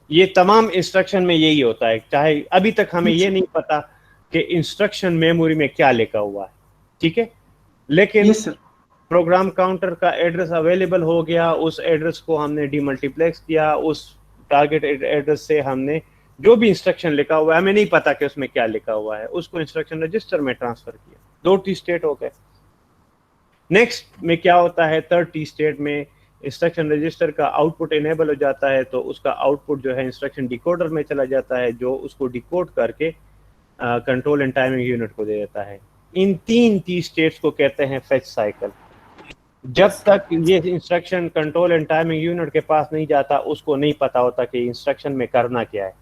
ये तमाम इंस्ट्रक्शन में यही होता है, चाहे अभी तक हमें ये नहीं पता कि इंस्ट्रक्शन मेमोरी में क्या लिखा हुआ है। ठीक है, लेकिन प्रोग्राम काउंटर का एड्रेस अवेलेबल हो गया, उस एड्रेस को हमने डीमल्टीप्लेक्स किया, उस टारगेट एड्रेस से हमने जो भी इंस्ट्रक्शन लिखा हुआ है, हमें नहीं पता कि उसमें क्या लिखा हुआ है, उसको इंस्ट्रक्शन रजिस्टर में ट्रांसफर किया। 2 टी स्टेट हो गए। नेक्स्ट में क्या होता है, थर्ड टी स्टेट में इंस्ट्रक्शन रजिस्टर का आउटपुट इनेबल हो जाता है, तो उसका आउटपुट जो है इंस्ट्रक्शन डिकोडर में चला जाता है, जो उसको डिकोड करके कंट्रोल एंड टाइमिंग यूनिट को दे देता है। इन 3 टी स्टेट्स को कहते हैं फेच साइकिल। जब तक ये instruction control and timing unit के पास नहीं जाता, उसको नहीं पता होता कि इंस्ट्रक्शन में करना क्या है।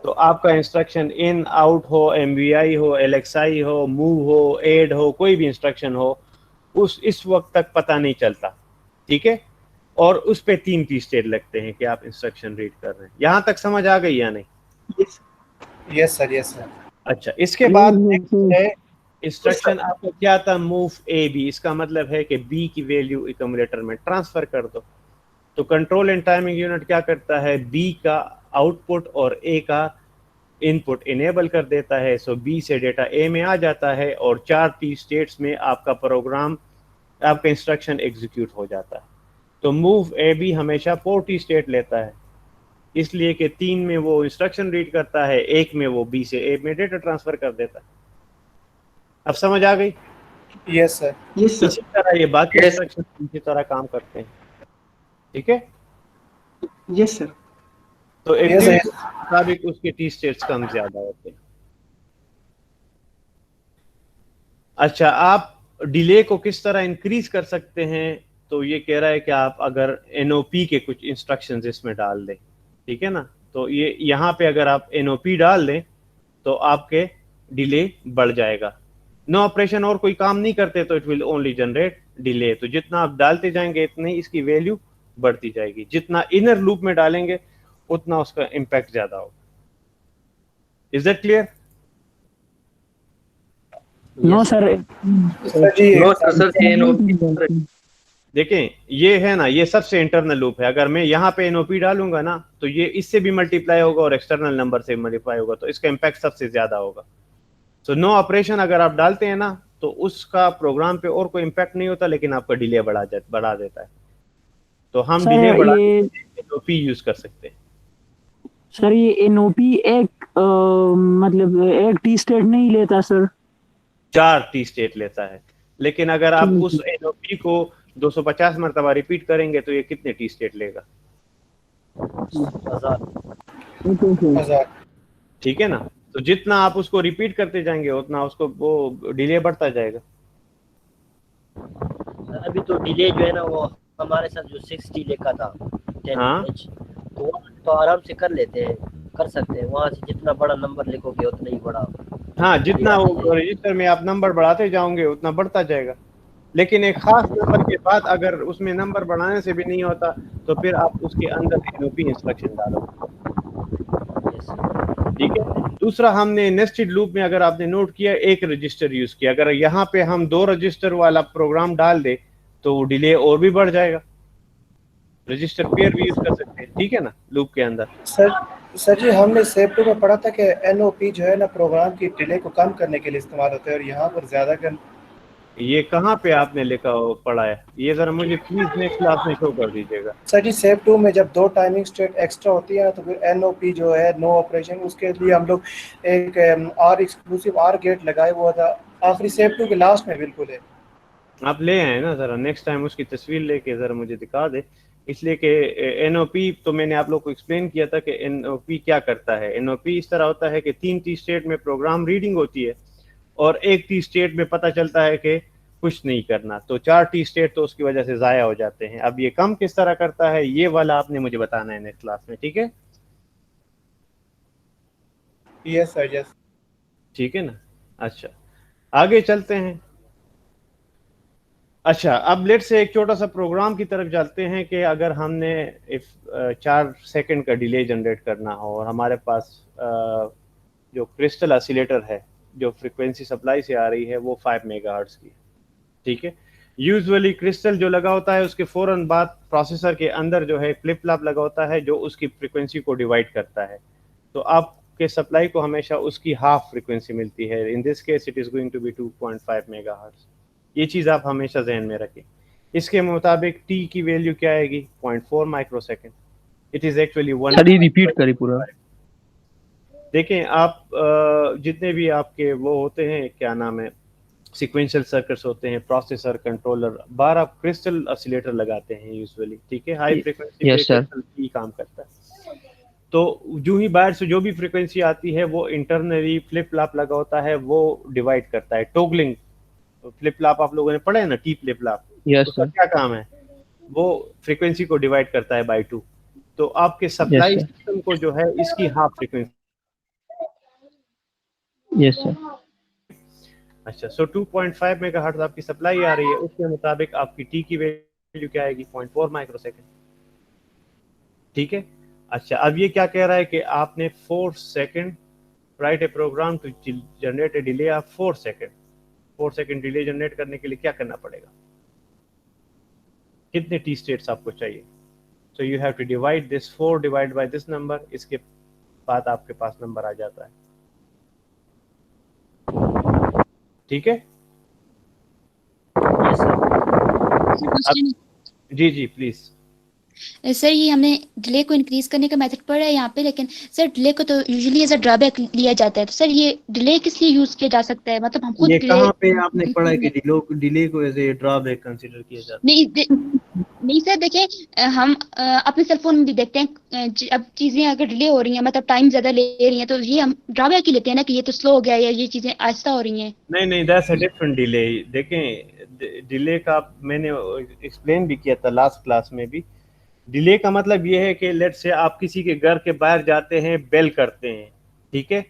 तो आपका इंस्ट्रक्शन इन आउट हो, MVI हो, LXI हो, मूव हो, एड हो, कोई भी इंस्ट्रक्शन हो, इस वक्त तक पता नहीं चलता, ठीक है। और उस पे 3 टी स्टेट लगते हैं कि आप इंस्ट्रक्शन रीड कर रहे हैं। यहाँ तक समझ आ गई या नहीं? Yes sir, yes sir. अच्छा, इसके बाद नेक्स्ट है इंस्ट्रक्शन आपको क्या था, मूव AB। इसका मतलब है कि B की वैल्यू एक्यूमुलेटर में ट्रांसफर कर दो। तो कंट्रोल एंड टाइमिंग यूनिट क्या करता है, B का आउटपुट और A का इनपुट इनेबल कर देता है। सो B से डेटा A में आ जाता है और 4 टी स्टेट्स में आपका प्रोग्राम, आपका इंस्ट्रक्शन एग्जीक्यूट हो जाता है। तो मूव AB हमेशा 4 टी स्टेट लेता है, इसलिए कि 3 में वो इंस्ट्रक्शन रीड करता है, 1 में वो B से A में डेटा ट्रांसफर कर देता है। अब समझ आ गई? Yes sir. Yes sir. इसी तरह ये बाकी इंस्ट्रक्शन इसी तरह काम करते हैं, ठीक है। Yes sir. तो एक Yes, sir. मुताबिक उसके टी स्टेट्स कम ज्यादा होते हैं। अच्छा, आप डिले को किस तरह इंक्रीज कर सकते हैं? तो ये कह रहा है कि आप अगर NOP के कुछ इंस्ट्रक्शंस इसमें डाल दें, ठीक है ना। तो ये यहाँ पे अगर आप NOP डाल दें तो आपके डिले बढ़ जाएगा। नो ऑपरेशन और कोई काम नहीं करते तो it will only generate delay. तो जितना आप डालते जाएंगे इतनी इसकी वैल्यू बढ़ती जाएगी। जितना इनर लूप में डालेंगे उतना उसका इम्पैक्ट ज्यादा होगा। Is that clear? No sir. Sir ji, no sir, देखें, ये है ना, ये सबसे इंटरनल लूप है। अगर मैं यहाँ पे NOP डालूंगा ना तो ये इससे भी मल्टीप्लाई होगा और एक्सटर्नल नंबर से मल्टीप्लाई होगा, तो इसका इम्पैक्ट सबसे ज्यादा होगा। सो नो ऑपरेशन अगर आप डालते हैं ना तो उसका प्रोग्राम पे और कोई इम्पैक्ट नहीं होता, लेकिन आपका डिले बढ़ा देता है। तो हम डिले बढ़ा NOP यूज कर सकते हैं। सर ये NOP मतलब एक टी स्टेट नहीं लेता सर? 4 टी स्टेट लेता है, लेकिन अगर आप उस NOP को 250 मरतबा रिपीट करेंगे तो ये कितने टी स्टेट लेगा? 1000। ठीक है ना। तो जितना आप उसको रिपीट करते जाएंगे उतना उसको वो डिले बढ़ता जाएगा। अभी तो डिले जो है ना वो हमारे साथ जो 6 डिले का था 10 हाँ। तो आराम से कर लेते हैं, कर सकते हैं। वहाँ से जितना बड़ा नंबर लिखोगे उतना ही बड़ा। हाँ, जितना वो रजिस्टर में आप नंबर बढ़ाते जाओगे उतना बढ़ता जाएगा। लेकिन एक खास नंबर के बाद अगर उसमें नंबर बढ़ाने से भी नहीं होता तो फिर आप उसके अंदर NOP इंस्ट्रक्शन डालो, ठीक है। दूसरा, हमने नेस्टेड लूप में अगर आपने नोट किया एक रजिस्टर यूज किया, अगर यहाँ पे हम 2 रजिस्टर वाला प्रोग्राम डाल दे तो डिले और भी बढ़ जाएगा। रजिस्टर पेयर भी यूज कर सकते हैं, ठीक है ना, लूप के अंदर। सर जी, हमने सेप 2 में पढ़ा था कि NOP जो है ना प्रोग्राम की डिले को कम करने के लिए इस्तेमाल होता है, और यहाँ पर ज्यादा कर। ये कहाँ पे आपने लिखा हो पढ़ा है? ये जरा मुझे प्लीज नेक्स्ट क्लास में शो कर दीजिएगा। सर जी, सेप 2 में जब 2 टाइमिंग स्टेट एक्स्ट्रा होती है तो फिर NOP जो है नो ऑपरेशन, उसके लिए हम लोग एक R एक्सक्लूसिव R गेट लगाए हुआ था आखिरी सेप 2 के लास्ट में। बिल्कुल है, आप ले आए ना, जरा नेक्स्ट टाइम उसकी तस्वीर लेके जरा मुझे दिखा दे। इसलिए कि NOP तो मैंने आप लोग को एक्सप्लेन किया था कि NOP क्या करता है। NOP इस तरह होता है कि 3 टी स्टेट में प्रोग्राम रीडिंग होती है और 1 टी स्टेट में पता चलता है कि कुछ नहीं करना, तो 4 टी स्टेट तो उसकी वजह से ज़ाया हो जाते हैं। अब ये कम किस तरह करता है ये वाला आपने मुझे बताना है नेक्स्ट क्लास में, ठीक है? Yes sir, yes. ठीक है ना। अच्छा, आगे चलते हैं। अच्छा, अब लेट से एक छोटा सा प्रोग्राम की तरफ चलते हैं कि अगर हमने 4 सेकंड का डिले जनरेट करना हो और हमारे पास जो क्रिस्टल ऑसिलेटर है जो फ्रीक्वेंसी सप्लाई से आ रही है वो 5 मेगाहर्ट्ज की, ठीक है। यूजुअली क्रिस्टल जो लगा होता है उसके फौरन बाद प्रोसेसर के अंदर जो है फ्लिप फ्लॉप लगा होता है जो उसकी फ्रीक्वेंसी को डिवाइड करता है। तो आपके सप्लाई को हमेशा उसकी हाफ फ्रीक्वेंसी मिलती है। In this case it is going to be 2.5 megahertz, ये चीज़ आप हमेशा जहन में रखें। इसके मुताबिक टी की वैल्यू क्या आएगी? 0.4 microsecond. It is actually 1। Sir ये रिपीट करें पूरा। देखें आप जितने भी आपके वो होते हैं, क्या नाम है, सीक्वेंशियल सर्किट्स होते हैं, प्रोसेसर, कंट्रोलर, बाहर आप क्रिस्टल ऑसिलेटर लगाते हैं यूजुअली, ठीक है। हाई फ्रीक्वेंसी पे क्रिस्टल की काम करता है। तो जो ही बाहर से जो भी फ्रीक्वेंसी आती है वो इंटरनली फ्लिप फ्लॉप लगा होता है, वो डिवाइड करता है। टोगलिंग फ्लिप फ्लॉप आप लोगों ने पढ़ा है ना, टी फ्लिप फ्लॉप, उसका क्या काम है? वो फ्रीक्वेंसी को डिवाइड करता है बाय 2। तो आपके सप्लाई सिस्टम को जो है इसकी हाफ फ्रीक्वेंसी। Yes sir. अच्छा, सो 2.5 मेगाहर्ट्ज आपकी सप्लाई आ रही है, उसके मुताबिक आपकी टी की वैल्यू क्या आएगी? 0.4 माइक्रोसेकंड, ठीक है। अच्छा, अब ये क्या कह रहा है कि आपने 4 second write a program to generate a delay of 4 second. 4 second delay generate करने के लिए क्या करना पड़ेगा? कितने टी स्टेट्स आपको चाहिए? So you have to divide this 4 divide by this number, इसके बाद आपके पास नंबर आ जाता है, ठीक है। जी जी प्लीज। सर ये हमने डिले को इंक्रीज करने का मेथड पढ़ा है यहाँ पे, लेकिन सर डिले को तो यूजुअली एज अ ड्रॉबैक लिया जाता है, तो सर ये डिले किस लिए यूज किया जा सकता है? मतलब हम खुद ये कहाँ पे आपने पढ़ा है कि डिले को एज ए ड्रॉबैक कंसीडर किया जाता है? नहीं सर, देखिए हम अपने सेल फोन में भी देखते हैं, अब चीजें अगर डिले हो रही हैं, मतलब टाइम ज्यादा ले रही हैं, तो ये हम ड्रॉबैक ही लेते हैं ना कि ये तो स्लो हो गया या ये चीजें आहिस्ता हो रही हैं। नहीं, दैट्स अ डिफरेंट डिले। देखें, डिले का मैंने एक्सप्लेन भी किया था लास्ट क्लास में भी। डिले का मतलब ये है कि लेट्स से आप किसी के घर के बाहर जाते हैं, बेल करते हैं, ठीक है।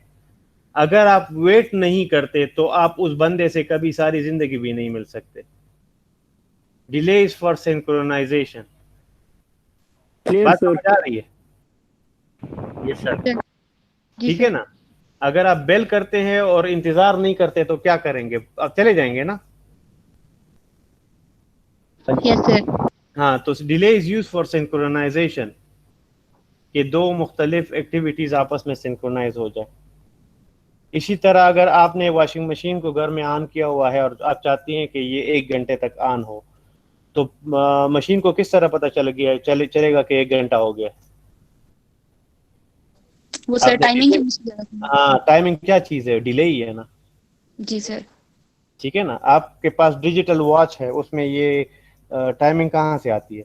अगर आप वेट नहीं करते तो आप उस बंदे से कभी सारी जिंदगी भी नहीं मिल सकते। Delay is for synchronization. बात समझ आ रही है? यस सर, ठीक है ना। अगर आप बेल करते हैं और इंतजार नहीं करते तो क्या करेंगे? आप चले जाएंगे ना। Yes sir. हाँ, तो delay is use for synchronization, कि दो मुख्तलिफ एक्टिविटीज आपस में सिंक्रोनाइज हो जाए। इसी तरह अगर आपने वॉशिंग मशीन को घर में ऑन किया हुआ है और आप चाहती हैं कि ये 1 घंटे तक ऑन हो, तो मशीन को किस तरह पता चलेगा कि 1 घंटा हो गया? वो सर टाइमिंग है। हाँ, टाइमिंग क्या चीज है? डिले ही है ना। जी सर। ठीक है ना। आपके पास डिजिटल वॉच है, उसमें ये टाइमिंग कहाँ से आती है?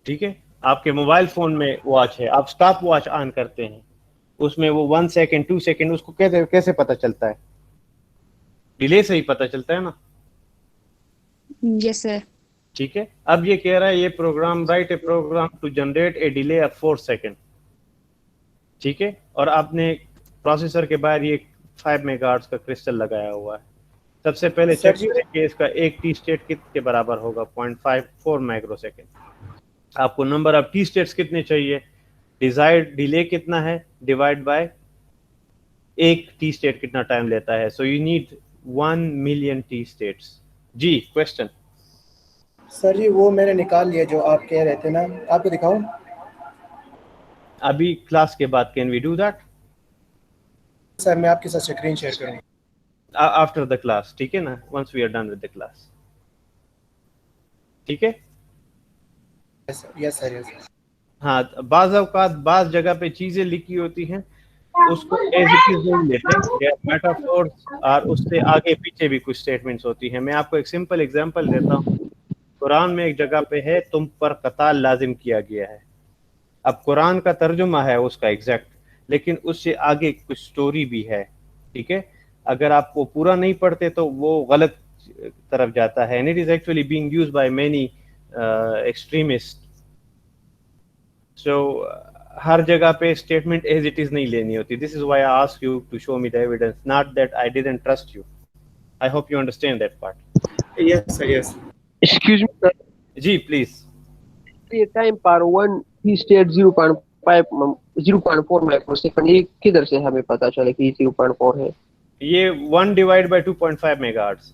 ठीक है। आपके मोबाइल फोन में वॉच है, आप स्टॉप वॉच ऑन करते हैं, उसमें वो 1 सेकंड 2 सेकंड, उसको कैसे पता चलता है? डिले से ही पता चलता है ना। Yes sir. ठीक है। अब ये कह रहा है ये program write a program to generate a delay of 4 second, ठीक है। और आपने प्रोसेसर के बाहर ये 5 मेगाहर्ट्ज का क्रिस्टल लगाया हुआ है। सबसे पहले चेक करें कि इसका एक टी स्टेट कितने बराबर होगा? 0.54 माइक्रोसेकंड। आपको नंबर ऑफ टी स्टेट्स कितने चाहिए? डिजायर्ड डिले कितना है डिवाइड बाय एक टी स्टेट कितना टाइम लेता है। So you need 1 million T states. जी क्वेश्चन। सर जी वो मैंने निकाल लिया जो आप कह रहे थे ना, आपको दिखाऊं? अभी क्लास के बाद can we do that? Sir मैं आपके साथ स्क्रीन शेयर करूंगा आफ्टर द क्लास, ठीक है ना, once we are done with the class, ठीक है। Yes sir. हाँ, बाज़ औक़ात बाज़ जगह पे चीजें लिखी होती हैं, उसको एज इट इज नहीं लेते, मेटाफोर्स और उससे आगे पीछे भी कुछ स्टेटमेंट्स होती हैं। मैं आपको एक सिंपल एग्जांपल देता हूँ। कुरान में एक जगह पे है तुम पर कताल लाजिम किया गया है। अब कुरान का तर्जुमा है उसका एग्जैक्ट, लेकिन उससे आगे कुछ स्टोरी भी है, ठीक है। अगर आप वो पूरा नहीं पढ़ते तो वो गलत तरफ जाता है, and it is actually being used by many extremist. So हर जगह पे स्टेटमेंट एज इट इज नहीं लेनी होती। This is why I ask you to show me the evidence, not that I didn't trust you. I hope you understand that part. Yes sir yes. Excuse me sir. जी please. ये time पर 1 T state 0.4 microsecond, ये किधर से हमें पता चले कि 0.4 है? ये 1 divide by 2.5 megahertz.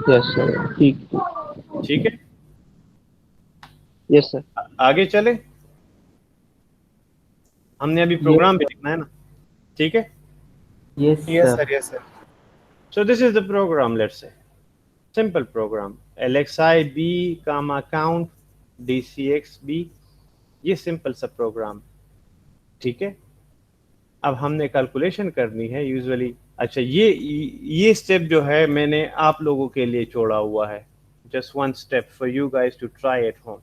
Yes sir, ठीक है। Yes sir. आगे चले, हमने अभी प्रोग्राम भी लिखना है ना, ठीक है। Yes, Yes, sir. sir. Yes, sir. So this is the program, let's say. Simple program. LXI B, comma count, DCX B. ये सिंपल सा प्रोग्राम, ठीक है। अब हमने कैलकुलेशन करनी है यूजुअली। अच्छा, ये स्टेप जो है मैंने आप लोगों के लिए छोड़ा हुआ है, just one step for you guys to try at home,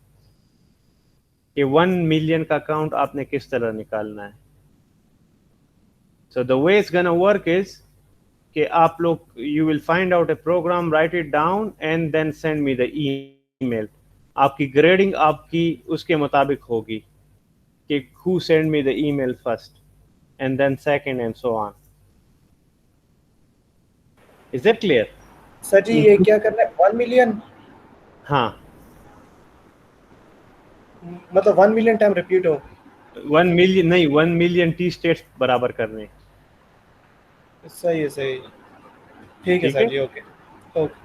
कि 1 मिलियन का काउंट आपने किस तरह निकालना है। So the way it's gonna work is कि आप लोग, you will find out a program, write it down and then send me the email. आपकी ग्रेडिंग आपकी उसके मुताबिक होगी कि who send me the email first and then second and so on. Is that clear? Sir जी ये क्या करना है? 1 मिलियन, हाँ, मतलब 1 मिलियन टाइम रिपीट हो। 1 मिलियन नहीं, 1 मिलियन टी स्टेट्स बराबर करने। सही है, सही है। ठीक है ठीक सर है? जी, ओके ओके।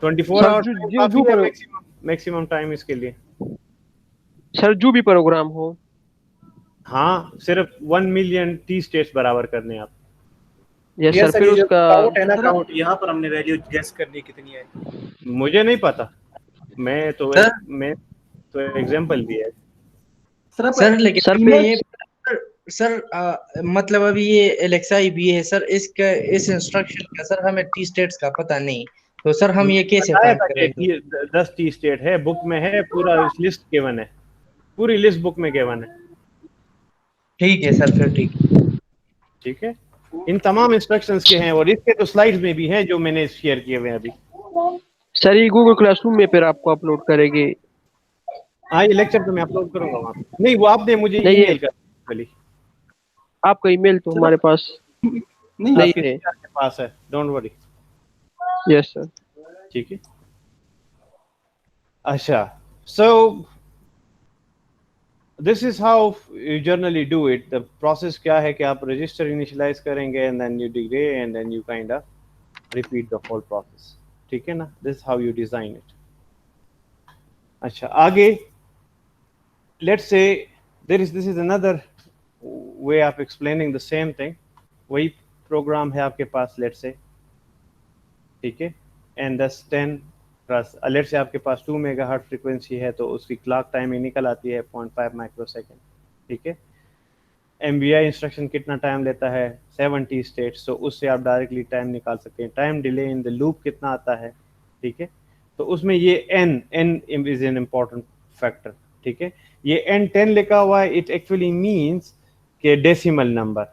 24 सर, आवर्स जो मैक्सिमम टाइम इसके लिए। सर जो भी प्रोग्राम हो, हाँ, सिर्फ 1 मिलियन टी स्टेट्स बराबर करने आप। Yes yes sir. सर, फिर ये जो उसका काउंट है ना, काउंट यहाँ पर हमने वैल्यू गेस करनी कितनी है। मुझे नहीं पता, मैं तो एग्जांपल दिया है। सर लेकिन सर इसमें पे ये मतलब अभी ये एलेक्सा भी है सर, इसका इस इंस्ट्रक्शन का सर हमें टी स्टेट्स का पता नहीं, तो सर हम ये कैसे बताया फाइंड था कि करेंगे? 10 टी स्टेट है, बुक में है, पूरा लिस्ट गिवन है, पूरी लिस्ट बुक में गिवन है। ठीक है सर, फिर ठीक है, इन तमाम इंस्ट्रक्शंस के हैं और इसके तो स्लाइड्स में भी हैं जो मैंने शेयर किए हुए हैं अभी। सर ये गूगल क्लासरूम में फिर आपको अपलोड करेंगे? हाँ, ये लेक्चर तो मैं अपलोड करूंगा वहाँ पे। नहीं, वो आपने मुझे नहीं, ईमेल कर खाली। आपका ईमेल तो हमारे पास नहीं आपके है। आपके पास है, डोंट वरी। Yes sir. ठीक है। अच्छा, so this is how you generally do it. The process क्या है कि आप रजिस्टर इनिशियलाइज करेंगे and then you degree and then you kind of repeat the whole process. ठीक है ना, this how you design it. अच्छा, आगे let's say this is another way of explaining the same thing. वही programme है आपके पास, let's say, ठीक है, एंड 10 प्लस लेट्स से आपके पास 2 मेगाहर्ट्ज फ्रीक्वेंसी है, तो उसकी क्लॉक टाइम निकल आती है 0.5 माइक्रोसेकंड। ठीक है, MBI इंस्ट्रक्शन कितना टाइम लेता है? 70 स्टेट्स, तो उससे आप डायरेक्टली टाइम निकाल सकते हैं। Time delay in the loop कितना आता है? ठीक है, तो उसमें ये n is an important factor. ठीक है, ये n10 लिखा हुआ है, इट एक्चुअली मींस के डेसिमल नंबर,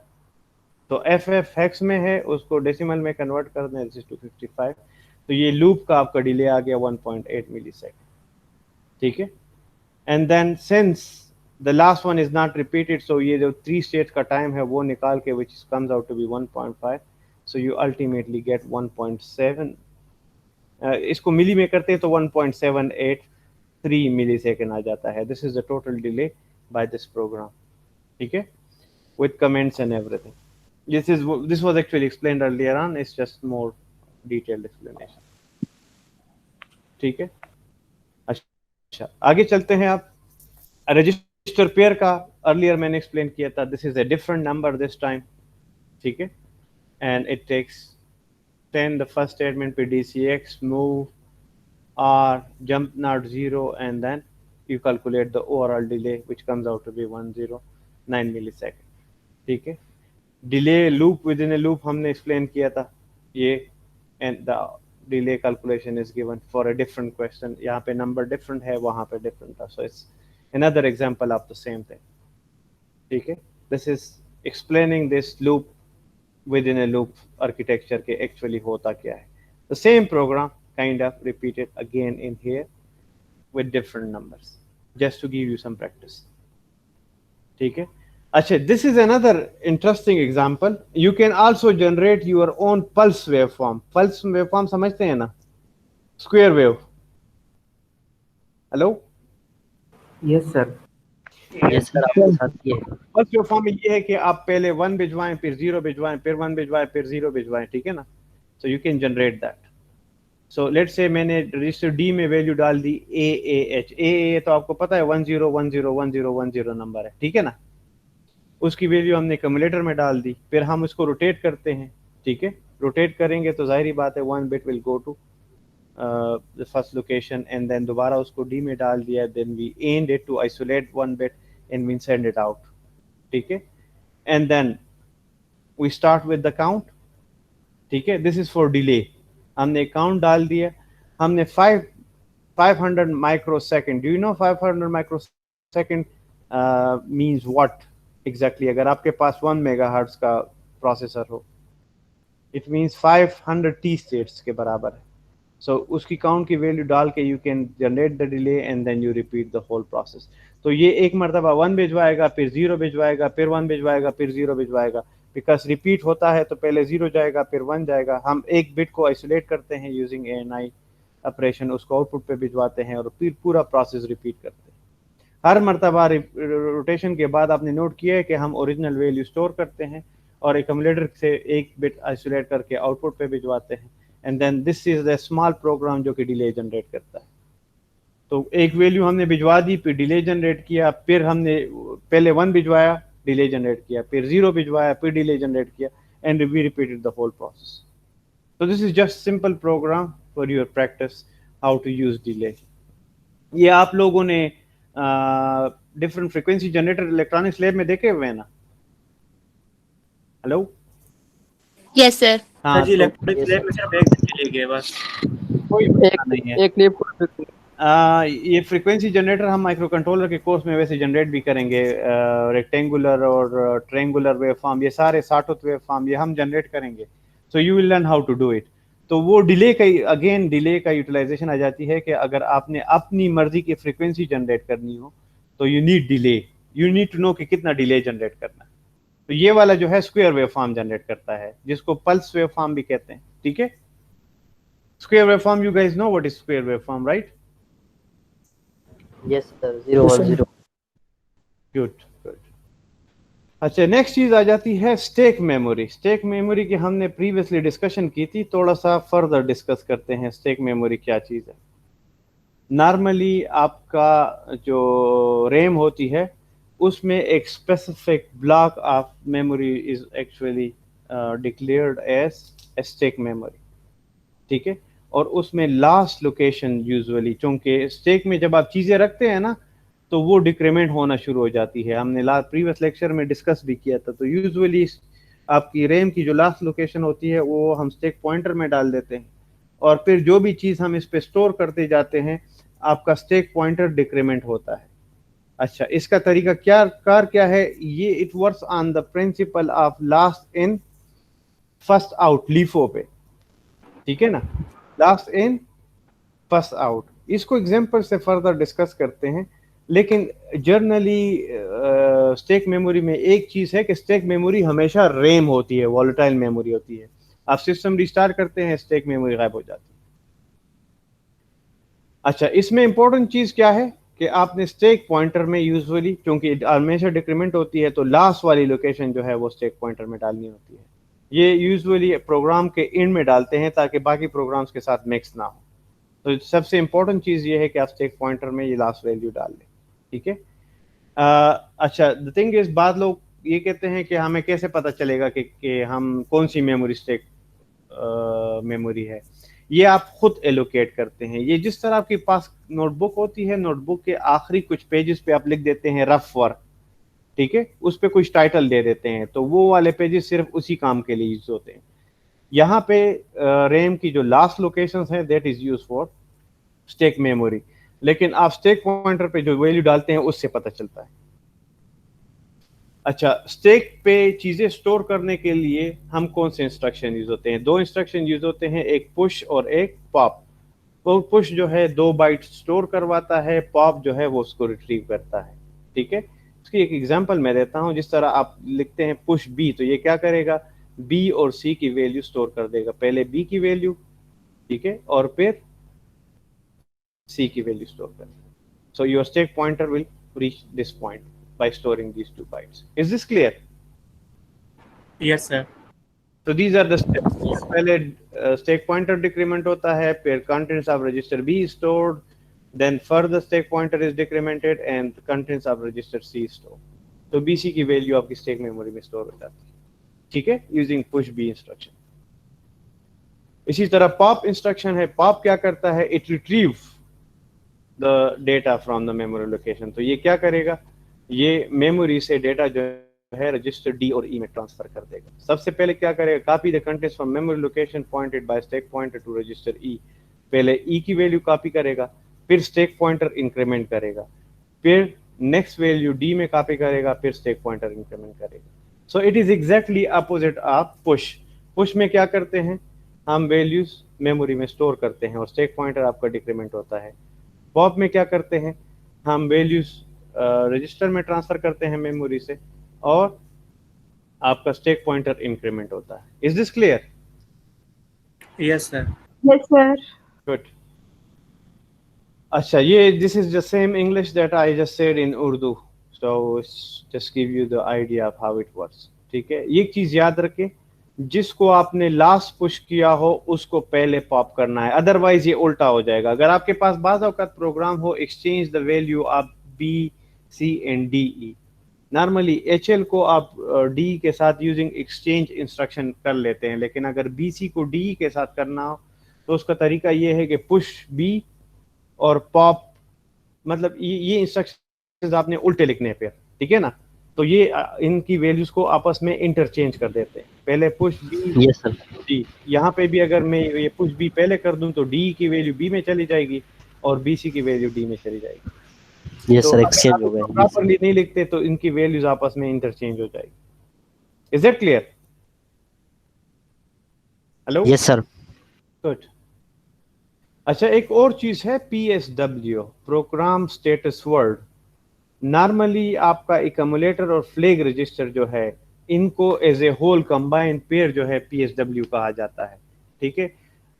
तो FF हेक्स में है, उसको डेसिमल में कन्वर्ट कर दें, दिस इज 255, तो ये लूप का आपका डिले आ गया 1.8 मिलीसेकंड। ठीक है, and then since the last one is not repeated, so ये जो 3 स्टेट का टाइम है वो निकाल के which comes out to be 1.5, so you ultimately get 1.7, इसको मिली में करते हैं तो 1.783 मिलीसेकंड आ जाता है। This is the total delay by this program. ठीक है, with comments and everything. This was actually explained earlier on, it's just more detailed explanation. ठीक है, अच्छा आगे चलते हैं। आप रजिस्टर पेयर का अर्लियर मैंने एक्सप्लेन किया था, this is a different number this time. ठीक है, and it takes 10 the first statement पे DCX move R jump not 0 and then you calculate the overall delay which comes out to be 109 millisecond। ठीक है, delay loop with in A loop हमने explain किया था ये, and the delay calculation is given for a different question. यहाँ पे number different है, वहाँ पे डिफरेंट था, so it's another example of the same thing. ठीक है, this is explaining this loop with in A loop architecture के actually होता क्या है। The same programme kind of repeated again in here with different numbers, just to give you some practice. ठीक है, अच्छा, this is another interesting example. You can also generate your own pulse waveform. Pulse waveform समझते हैं ना? Square wave. Hello? Yes sir. Yes sir, आपके साथ ये Pulse waveform में ये है कि आप पहले 1 भिजवाएं, फिर 0 भिजवाएं, फिर 1 भिजवाएं, फिर 0 भिजवाएं। ठीक है ना? So you can generate that. So let's say मैंने रजिस्टर D में वैल्यू डाल दी AAH। AAH तो आपको पता है 10101010 नंबर है। ठीक है ना? उसकी वैल्यू हमने कम्युलेटर में डाल दी, फिर हम उसको रोटेट करते हैं, ठीक है। रोटेट करेंगे तो जाहिर बात है 1 bit will go to the first location and then दोबारा उसको डी में डाल दिया, then we AND it to isolate 1 bit and we send it out, ठीक है। And then we start with the count, ठीक है। This is for delay. हमने काउंट डाल दिया, हमने 500 microsecond. Do you know 500 microsecond means what exactly? अगर आपके पास 1 मेगाहर्ट्ज का प्रोसेसर हो, इट मींस 500 टी स्टेट्स के बराबर है। सो उसकी काउंट की वैल्यू डाल के you can generate the delay and then you repeat the whole process. तो ये एक मरतबा 1 भिजवाएगा, फिर 0 भिजवाएगा, फिर 1 भिजवाएगा, फिर 0 भिजवाएगा। बिकॉज रिपीट होता है तो पहले 0 जाएगा, फिर 1 जाएगा। हम एक बिट को आइसोलेट करते हैं यूजिंग ANI ऑपरेशन, उसको आउटपुट पे भिजवाते हैं और फिर पूरा प्रोसेस रिपीट करते हैं। हर मरतबा रोटेशन के बाद आपने नोट किया है कि हम ओरिजिनल वैल्यू स्टोर करते हैं और एक्यूमुलेटर से एक बिट आइसोलेट करके आउटपुट पे भिजवाते हैं, and then this is the small program जो कि डिले जनरेट करता है। तो एक वैल्यू हमने भिजवा दी, फिर डिले जनरेट किया, फिर हमने पहले 1 भिजवाया, डिले जनरेट किया, फिर 0 भिजवाया, फिर डिले जनरेट किया, and we repeated the whole process. So this is just simple program for your practice how to use delay. ये आप लोगों ने different frequency generator electronics lab में देखे हुए हैं ना? हेलो? Yes sir. हाँ जी, इलेक्ट्रॉनिक्स लैब में सिर्फ एक दिन के लिए गए बस, कोई नहीं है। एक लैब ये फ्रीक्वेंसी जनरेटर हम माइक्रो कंट्रोलर के कोर्स में वैसे जनरेट भी करेंगे। रेक्टेंगुलर और ट्रायंगुलर वेव फॉर्म, ये सारे सॉटूथ वेव फॉर्म ये हम जनरेट करेंगे। So you will learn how to do it. तो वो डिले का अगेन डिले का यूटिलाइजेशन आ जाती है कि अगर आपने अपनी मर्जी की फ्रीक्वेंसी जनरेट करनी हो तो you need delay, you need to know कि कितना डिले जनरेट करना है। तो ये वाला जो है स्क्वायर वेव फॉर्म जनरेट करता है, जिसको पल्स वेव फॉर्म भी कहते हैं, ठीक है। Square wave form, you guys know what is square wave form, right? Yes sir, 0 1 0। Good good. अच्छा, नेक्स्ट चीज आ जाती है स्टेक मेमोरी। स्टेक मेमोरी की हमने प्रीवियसली डिस्कशन की थी, थोड़ा सा फर्दर डिस्कस करते हैं स्टेक मेमोरी क्या चीज है। नॉर्मली आपका जो रैम होती है उसमें एक specific block of memory is actually declared as stack memory, ठीक है। और उसमें लास्ट लोकेशन यूजुअली, चूंकि स्टेक में जब आप चीजें रखते हैं ना तो वो डिक्रीमेंट होना शुरू हो जाती है। हमने प्रीवियस लेक्चर में डिस्कस भी किया था। तो यूजुअली आपकी रैम की जो लास्ट लोकेशन होती है वो हम स्टेक पॉइंटर में डाल देते हैं, और फिर जो भी चीज़ हम इस पे स्टोर करते जाते हैं आपका स्टेक पॉइंटर डिक्रीमेंट होता है। अच्छा, इसका तरीका क्या है ये? It works on the principle of last in first out, LIFO पे, ठीक है ना। लास्ट इन फर्स्ट आउट, इसको एग्जांपल से फर्दर डिस्कस करते हैं। लेकिन जर्नली स्टेक मेमोरी में एक चीज है कि स्टेक मेमोरी हमेशा रैम होती है, वॉलेटाइल मेमोरी होती है। आप सिस्टम रिस्टार्ट करते हैं, स्टेक मेमोरी गायब हो जाती है। अच्छा, इसमें इंपॉर्टेंट चीज क्या है कि आपने स्टेक पॉइंटर में यूजुअली, क्योंकि हमेशा डिक्रीमेंट होती है, तो लास्ट वाली लोकेशन जो है वो स्टेक पॉइंटर में डालनी होती है। ये यूजुअली प्रोग्राम के एंड में डालते हैं ताकि बाकी प्रोग्राम्स के साथ मिक्स ना हो। तो सबसे इंपॉर्टेंट चीज ये है कि आप स्टेक पॉइंटर में ये लास्ट वैल्यू डाल लें, ठीक है। अच्छा, द थिंग इज, बाद लोग ये कहते हैं कि हमें कैसे पता चलेगा कि हम कौन सी मेमोरी स्टेक मेमोरी है। ये आप खुद एलोकेट करते हैं। ये जिस तरह आपके पास नोटबुक होती है, नोटबुक के आखिरी कुछ पेजेस पे आप लिख देते हैं रफ वर्क, ठीक है, उस पे कुछ टाइटल दे देते हैं, तो वो वाले पेजेस सिर्फ उसी काम के लिए यूज होते हैं। यहाँ पे रैम की जो लास्ट लोकेशंस है that is use for stack memory, लेकिन आप स्टेक पॉइंटर पे जो वैल्यू डालते हैं उससे पता चलता है। अच्छा, स्टेक पे चीजें स्टोर करने के लिए हम कौन से इंस्ट्रक्शन यूज होते हैं? 2 इंस्ट्रक्शन यूज होते हैं, एक पुश और एक पॉप। तो पुश जो है 2 बाइट स्टोर करवाता है, पॉप जो है वो उसको रिट्रीव करता है, ठीक है। इसकी एक एग्जांपल मैं देता हूं। जिस तरह आप लिखते हैं पुश बी, तो ये क्या करेगा? बी और सी की वैल्यू स्टोर कर देगा। पहले बी की वैल्यू, ठीक है, और फिर C की वैल्यू स्टोर करें। So your stack pointer will reach this point by storing these 2 bytes. Is this clear? Yes sir. So these are the steps. पहले stack pointer decrement होता है, फिर contents of register B is stored, then further stack pointer is decremented and contents of register C is stored. तो BC की value आपकी stack memory में store हो जाती है, ठीक है, यूजिंग पुश B इंस्ट्रक्शन। इसी तरह पॉप इंस्ट्रक्शन है, पॉप क्या करता है, it retrieve the data from the memory location. तो ये क्या करेगा, ये मेमोरी से डेटा जो है रजिस्टर D और E में ट्रांसफर कर देगा। सबसे पहले क्या करेगा, copy the contents from memory location pointed by stack pointer to register E। पहले E की वैल्यू कॉपी करेगा, फिर स्टैक पॉइंटर इंक्रीमेंट करेगा, फिर नेक्स्ट वैल्यू D में कॉपी करेगा, फिर स्टैक पॉइंटर इंक्रीमेंट करेगा। So it is exactly opposite of push. Push में क्या करते हैं, हम वैल्यूज मेमोरी में स्टोर करते हैं और स्टैक पॉइंटर आपका डिक्रीमेंट होता है। पॉप में क्या करते हैं, हम वैल्यूज रजिस्टर में ट्रांसफर करते हैं मेमोरी से और आपका स्टैक पॉइंटर इंक्रीमेंट होता है। Is this clear? Yes sir. Yes sir. Good. अच्छा, ये this is the same English that I just said in Urdu, so just give you the idea of how it works, ठीक है। ये चीज याद रखें, जिसको आपने लास्ट पुश किया हो उसको पहले पॉप करना है, अदरवाइज ये उल्टा हो जाएगा। अगर आपके पास बाज़ औक़ात प्रोग्राम हो exchange the value of B, C and D, E, normally HL को आप D के साथ यूजिंग एक्सचेंज इंस्ट्रक्शन कर लेते हैं, लेकिन अगर BC को D के साथ करना हो तो उसका तरीका ये है कि पुश B और पॉप, मतलब ये इंस्ट्रक्शंस आपने उल्टे लिखने हैं फिर, ठीक है ना। तो ये इनकी वैल्यूज को आपस में इंटरचेंज कर देते हैं। पहले push B, yes sir. D, यहाँ पे भी अगर मैं ये पुश B पहले कर दूं तो D की वैल्यू B में चली जाएगी और BC की वैल्यू D में चली जाएगी। यस सर, एक्सचेंज हो गए। प्रॉपर्ली नहीं लिखते तो इनकी वैल्यूज आपस में इंटरचेंज हो जाएगी। Is that clear? Hello? Yes sir. Good. अच्छा, एक और चीज है PSW, program status word. Normally आपका एकम्युलेटर और फ्लैग रजिस्टर जो है, इनको as a whole combined pair जो है PSW कहा जाता है, ठीक है।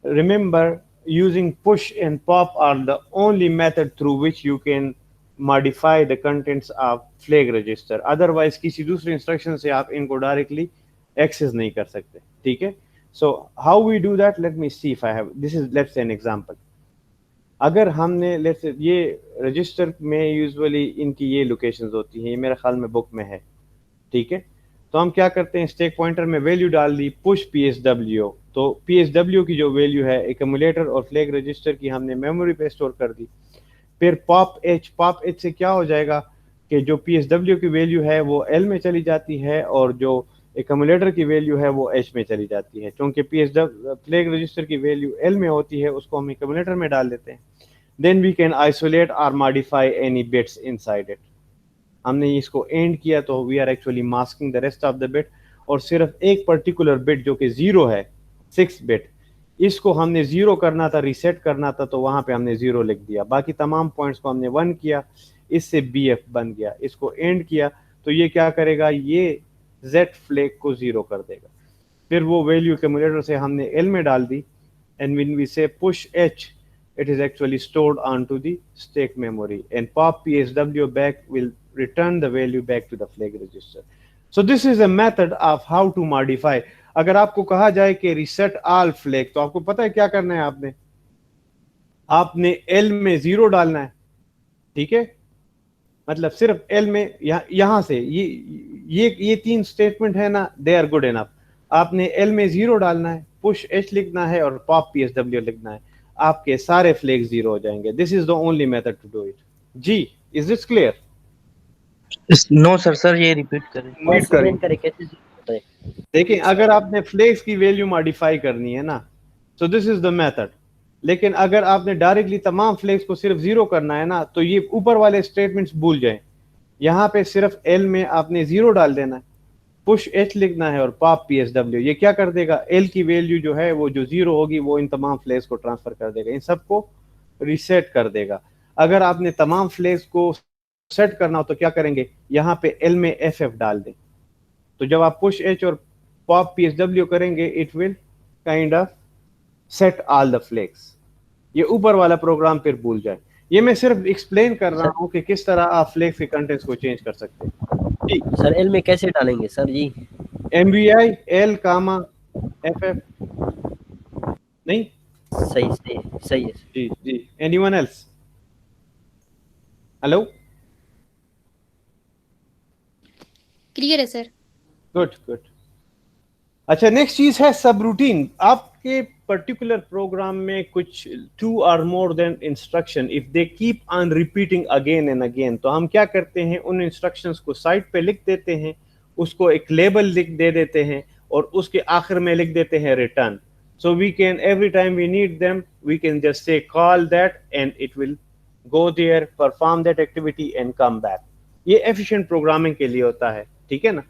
Remember, using push and pop are the only method through which you can modify the contents of flag register, otherwise किसी दूसरे इंस्ट्रक्शन से आप इनको डायरेक्टली एक्सेस नहीं कर सकते, ठीक है। So how we do that, let me see if I have, this is let's say an example. अगर हमने लेट्स से ये रजिस्टर में यूजुअली इनकी ये लोकेशंस होती हैं, ये मेरे ख्याल में बुक में है, ठीक है। तो हम क्या करते हैं, स्टैक पॉइंटर में वैल्यू डाल दी पुश PSW, तो PSW की जो वैल्यू है एकम्युलेटर और फ्लैग रजिस्टर की हमने मेमोरी पे स्टोर कर दी। फिर पॉप H से क्या हो जाएगा कि जो PSW की वैल्यू है वो L में चली जाती है और जो एकम्युलेटर की वैल्यू है वो H में चली जाती है। क्योंकि PSW फ्लैग रजिस्टर की वैल्यू L में होती है, उसको हम एकम्युलेटर में डाल देते हैं। देन वी कैन आइसोलेट और modify any bits inside it. हमने इसको एंड किया तो we are actually masking the rest of the bit, और सिर्फ एक पर्टिकुलर बिट जो कि 0 है, 6 बिट, इसको हमने 0 करना था, रीसेट करना था, तो वहां पे हमने 0 लिख दिया। बाकी तमाम पॉइंट्स को हमने 1 किया, इससे BF बन गया। इसको एंड किया तो ये क्या करेगा, ये Z फ्लैग को 0 कर देगा। फिर वो वैल्यू एक्युमुलेटर से हमने L में डाल दी, एंड व्हेन वी से push H, it is actually stored onto the stack memory, and pop PSW back will return the value back to the flag register. So this is a method of how to modify. अगर आपको कहा जाए कि reset all flag, तो आपको पता है क्या करना है, आपने L में 0 डालना है, ठीक है। मतलब सिर्फ L में यहाँ से ये 3 स्टेटमेंट है ना, they are good enough। आपने L में 0 डालना है, पुश H लिखना है और pop PSW लिखना है, आपके सारे फ्लैग 0 हो जाएंगे। This is the only method to do it. जी, is this clear? No sir, ये रिपीट करें। देखिए, अगर आपने फ्लैग्स की वैल्यू मॉडिफाई करनी है ना, तो दिस इज द मेथड। लेकिन अगर आपने डायरेक्टली तमाम फ्लैग्स को सिर्फ 0 करना है ना, तो ये ऊपर वाले स्टेटमेंट्स भूल जाएं। यहाँ पे सिर्फ L में आपने 0 डाल देना है, पुश H लिखना है और पॉप PSW। ये क्या कर देगा, L की वैल्यू जो है वो जो 0 होगी वो इन तमाम फ्लैग्स को ट्रांसफर कर देगा, इन सबको रीसेट कर देगा। अगर आपने तमाम फ्लैग्स को सेट करना हो तो क्या करेंगे, यहाँ पे L में FF डाल दें। तो जब आप पुश H और पॉप PSW करेंगे, it will kind of set all the flags. ये ऊपर वाला प्रोग्राम फिर भूल जाए। ये मैं सिर्फ एक्सप्लेन कर रहा हूँ कि किस तरह आप फ्लैग्स के कंटेंट्स को चेंज कर सकते हैं। सर L में कैसे डालेंगे सर जी? MVI L, FF नहीं? सही है जी। Anyone else? हेलो? क्लियर है सर। Good good. अच्छा, नेक्स्ट चीज है सब रूटीन। आपके पर्टिकुलर प्रोग्राम में कुछ 2 or more than instruction if they keep on repeating again and again, तो हम क्या करते हैं, उन इंस्ट्रक्शंस को साइड पे लिख देते हैं, उसको एक लेबल लिख दे देते हैं और उसके आखिर में लिख देते हैं return. So we can every time we need them we can just say call that and it will go there, perform that activity and come back. ये एफिशिएंट प्रोग्रामिंग के लिए होता है, ठीक है ना।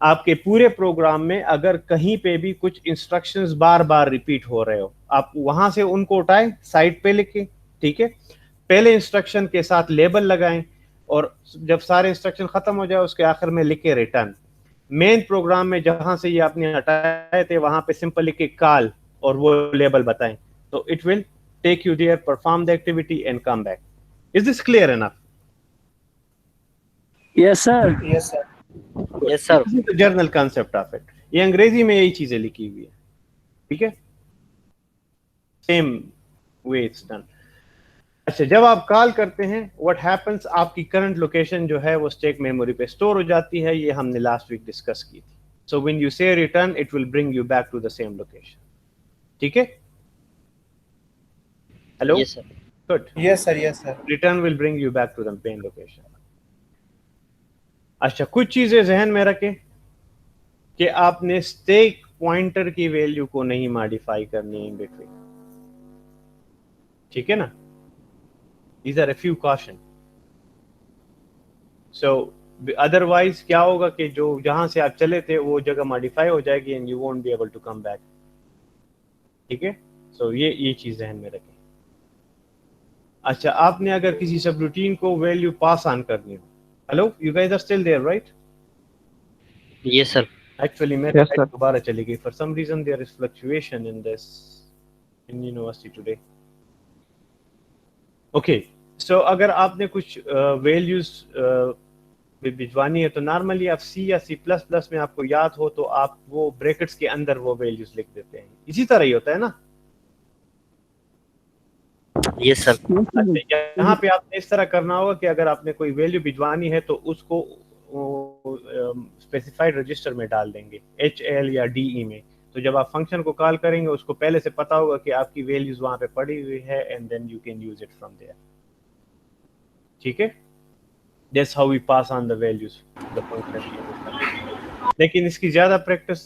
आपके पूरे प्रोग्राम में अगर कहीं पे भी कुछ इंस्ट्रक्शंस बार बार रिपीट हो रहे हो, आप वहां से उनको उठाएं, साइड पे लिखें, ठीक है। पहले इंस्ट्रक्शन के साथ लेबल लगाएं और जब सारे इंस्ट्रक्शन खत्म हो जाए उसके आखिर में लिखे रिटर्न। मेन प्रोग्राम में जहां से ये आपने हटाए थे वहां पे सिंपल लिखे कॉल और वो लेबल बताएं, तो it will take you there, perform the activity and come back. Is this clear enough? Yes sir. Yes sir. Yes sir. General concept of it, ये अंग्रेजी में यही चीजें लिखी हुई है, ठीक है, सेम वे इट्स डन। अच्छा, जब आप कॉल करते हैं व्हाट हैपेंस, आपकी करंट लोकेशन जो है वो स्टैक मेमोरी पे स्टोर हो जाती है, ये हमने लास्ट वीक डिस्कस की थी। So when you say return it will bring you back to the same location, ठीक है। Hello, yes sir. Good. Yes sir. Yes sir. Return will bring you back to the main location. अच्छा, कुछ चीजें जहन में रखें कि आपने स्टैक पॉइंटर की वैल्यू को नहीं मॉडिफाई करनी इन बिटवीन, ठीक है ना। These are a few caution. So otherwise क्या होगा कि जो जहां से आप चले थे वो जगह मॉडिफाई हो जाएगी and you won't be able to come back, ठीक है। So ये चीज ध्यान में रखें। अच्छा, आपने अगर किसी सब रूटीन को वैल्यू पास ऑन करनी हो, hello, you guys are still there, right? Yes sir. Actually मेरे साइड दोबारा चली गई, for some reason there is fluctuation in this in university today. Okay, so अगर आपने कुछ वैल्यूज भिजवानी है तो नॉर्मली आप सी या सी प्लस प्लस में आपको याद हो तो आप वो ब्रैकेट्स के अंदर वो वैल्यूज लिख देते हैं, इसी तरह ही होता है ना। Yes sir. यहाँ पे आपने इस तरह करना होगा कि अगर आपने कोई वैल्यू भिजवानी है तो उसको स्पेसिफाइड रजिस्टर में डाल देंगे, HL या DE में। तो जब आप फंक्शन को कॉल करेंगे उसको पहले से पता होगा कि आपकी वैल्यूज वहां पे पड़ी हुई है and then you can use it from there, ठीक है। That's how we pass on the values the function. लेकिन इसकी ज्यादा प्रैक्टिस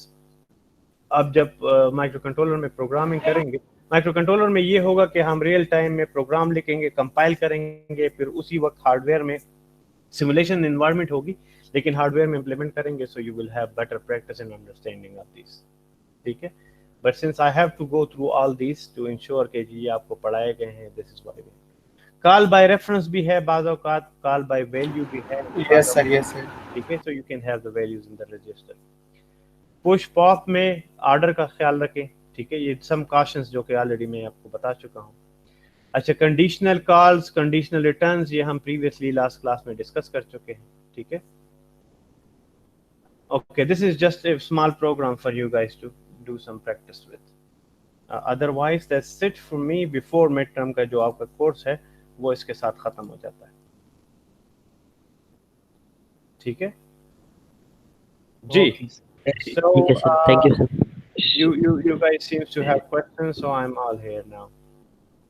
अब जब माइक्रो कंट्रोलर में प्रोग्रामिंग करेंगे, माइक्रो कंट्रोलर में ये होगा कि हम रियल टाइम में प्रोग्राम लिखेंगे, कंपाइल करेंगे, फिर उसी वक्त हार्डवेयर में सिमुलेशन एनवायरनमेंट होगी, लेकिन हार्डवेयर में इंप्लीमेंट करेंगे, so you will have better practice in understanding of this, ठीक है। But since I have to go through all this to ensure कि जी आपको पढ़ाए गए हैं, this is why. Call by reference भी है, बाज़ औक़ात कॉल बाय वैल्यू भी है। Yes sir. Yes sir. ठीक है, so you can have the values in the register. Push pop में ऑर्डर का ख्याल रखें, ठीक है। ये सम कॉशंस जो कि ऑलरेडी मैं आपको बता चुका हूँ। अच्छा, कंडीशनल कॉल्स, कंडीशनल रिटर्न्स, ये हम प्रीवियसली लास्ट क्लास में डिस्कस कर चुके हैं, ठीक है। Okay, this is just a small program for you guys to do some practice with. Otherwise, that's it for me. Before midterm का जो आपका कोर्स है वो इसके साथ खत्म हो जाता है, ठीक है जी। So thank you sir. You guys seems to have questions, so I'm all here now.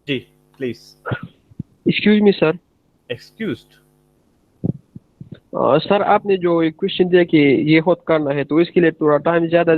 जी, please. Excuse me, sir. Excused. Sir आपने जो एक क्वेश्चन दिया कि ये खुद करना है तो इसके लिए थोड़ा टाइम ज्यादा